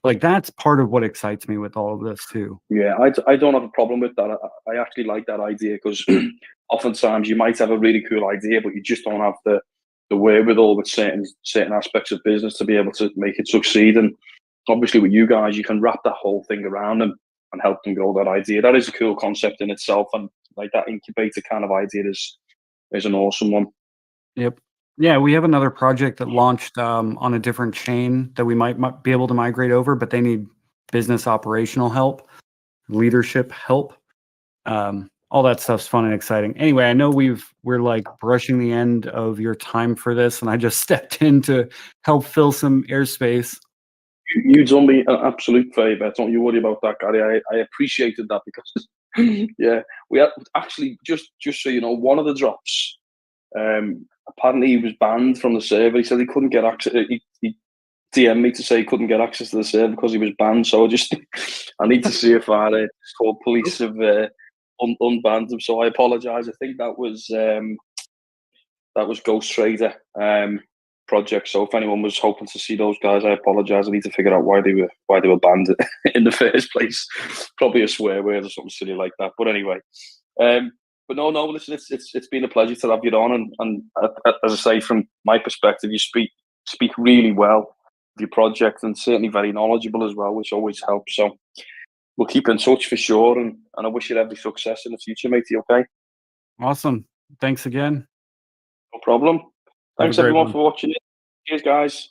like, that's part of what excites me with all of this too. Yeah, I don't have a problem with that. I actually like that idea, because oftentimes you might have a really cool idea, but you just don't have the wherewithal with certain aspects of business to be able to make it succeed. And obviously with you guys, you can wrap that whole thing around them and help them grow that idea. That is a cool concept in itself, and like that incubator kind of idea is an awesome one. Yep. Yeah, we have another project that launched on a different chain that we might be able to migrate over, but they need business operational help, leadership help. All that stuff's fun and exciting. Anyway, I know we're like brushing the end of your time for this, and I just stepped in to help fill some airspace. You've done me an absolute favour. Don't you worry about that, Gary. I appreciated that, because we had actually, just so you know, one of the drops, apparently he was banned from the server. He said he couldn't get access. He DM'd me to say he couldn't get access to the server because he was banned. So I need to see if our police have unbanned him. So I apologise. I think that was Ghost Trader project. So if anyone was hoping to see those guys, I apologise. I need to figure out why they were banned in the first place. Probably a swear word or something silly like that. But anyway. But no, listen, it's been a pleasure to have you on, and as I say, from my perspective, you speak really well, your project, and certainly very knowledgeable as well, which always helps. So we'll keep in touch for sure, and I wish you every success in the future, matey. Okay. Awesome. Thanks again. No problem. Have a Thanks great everyone one. for watching it. Cheers, guys.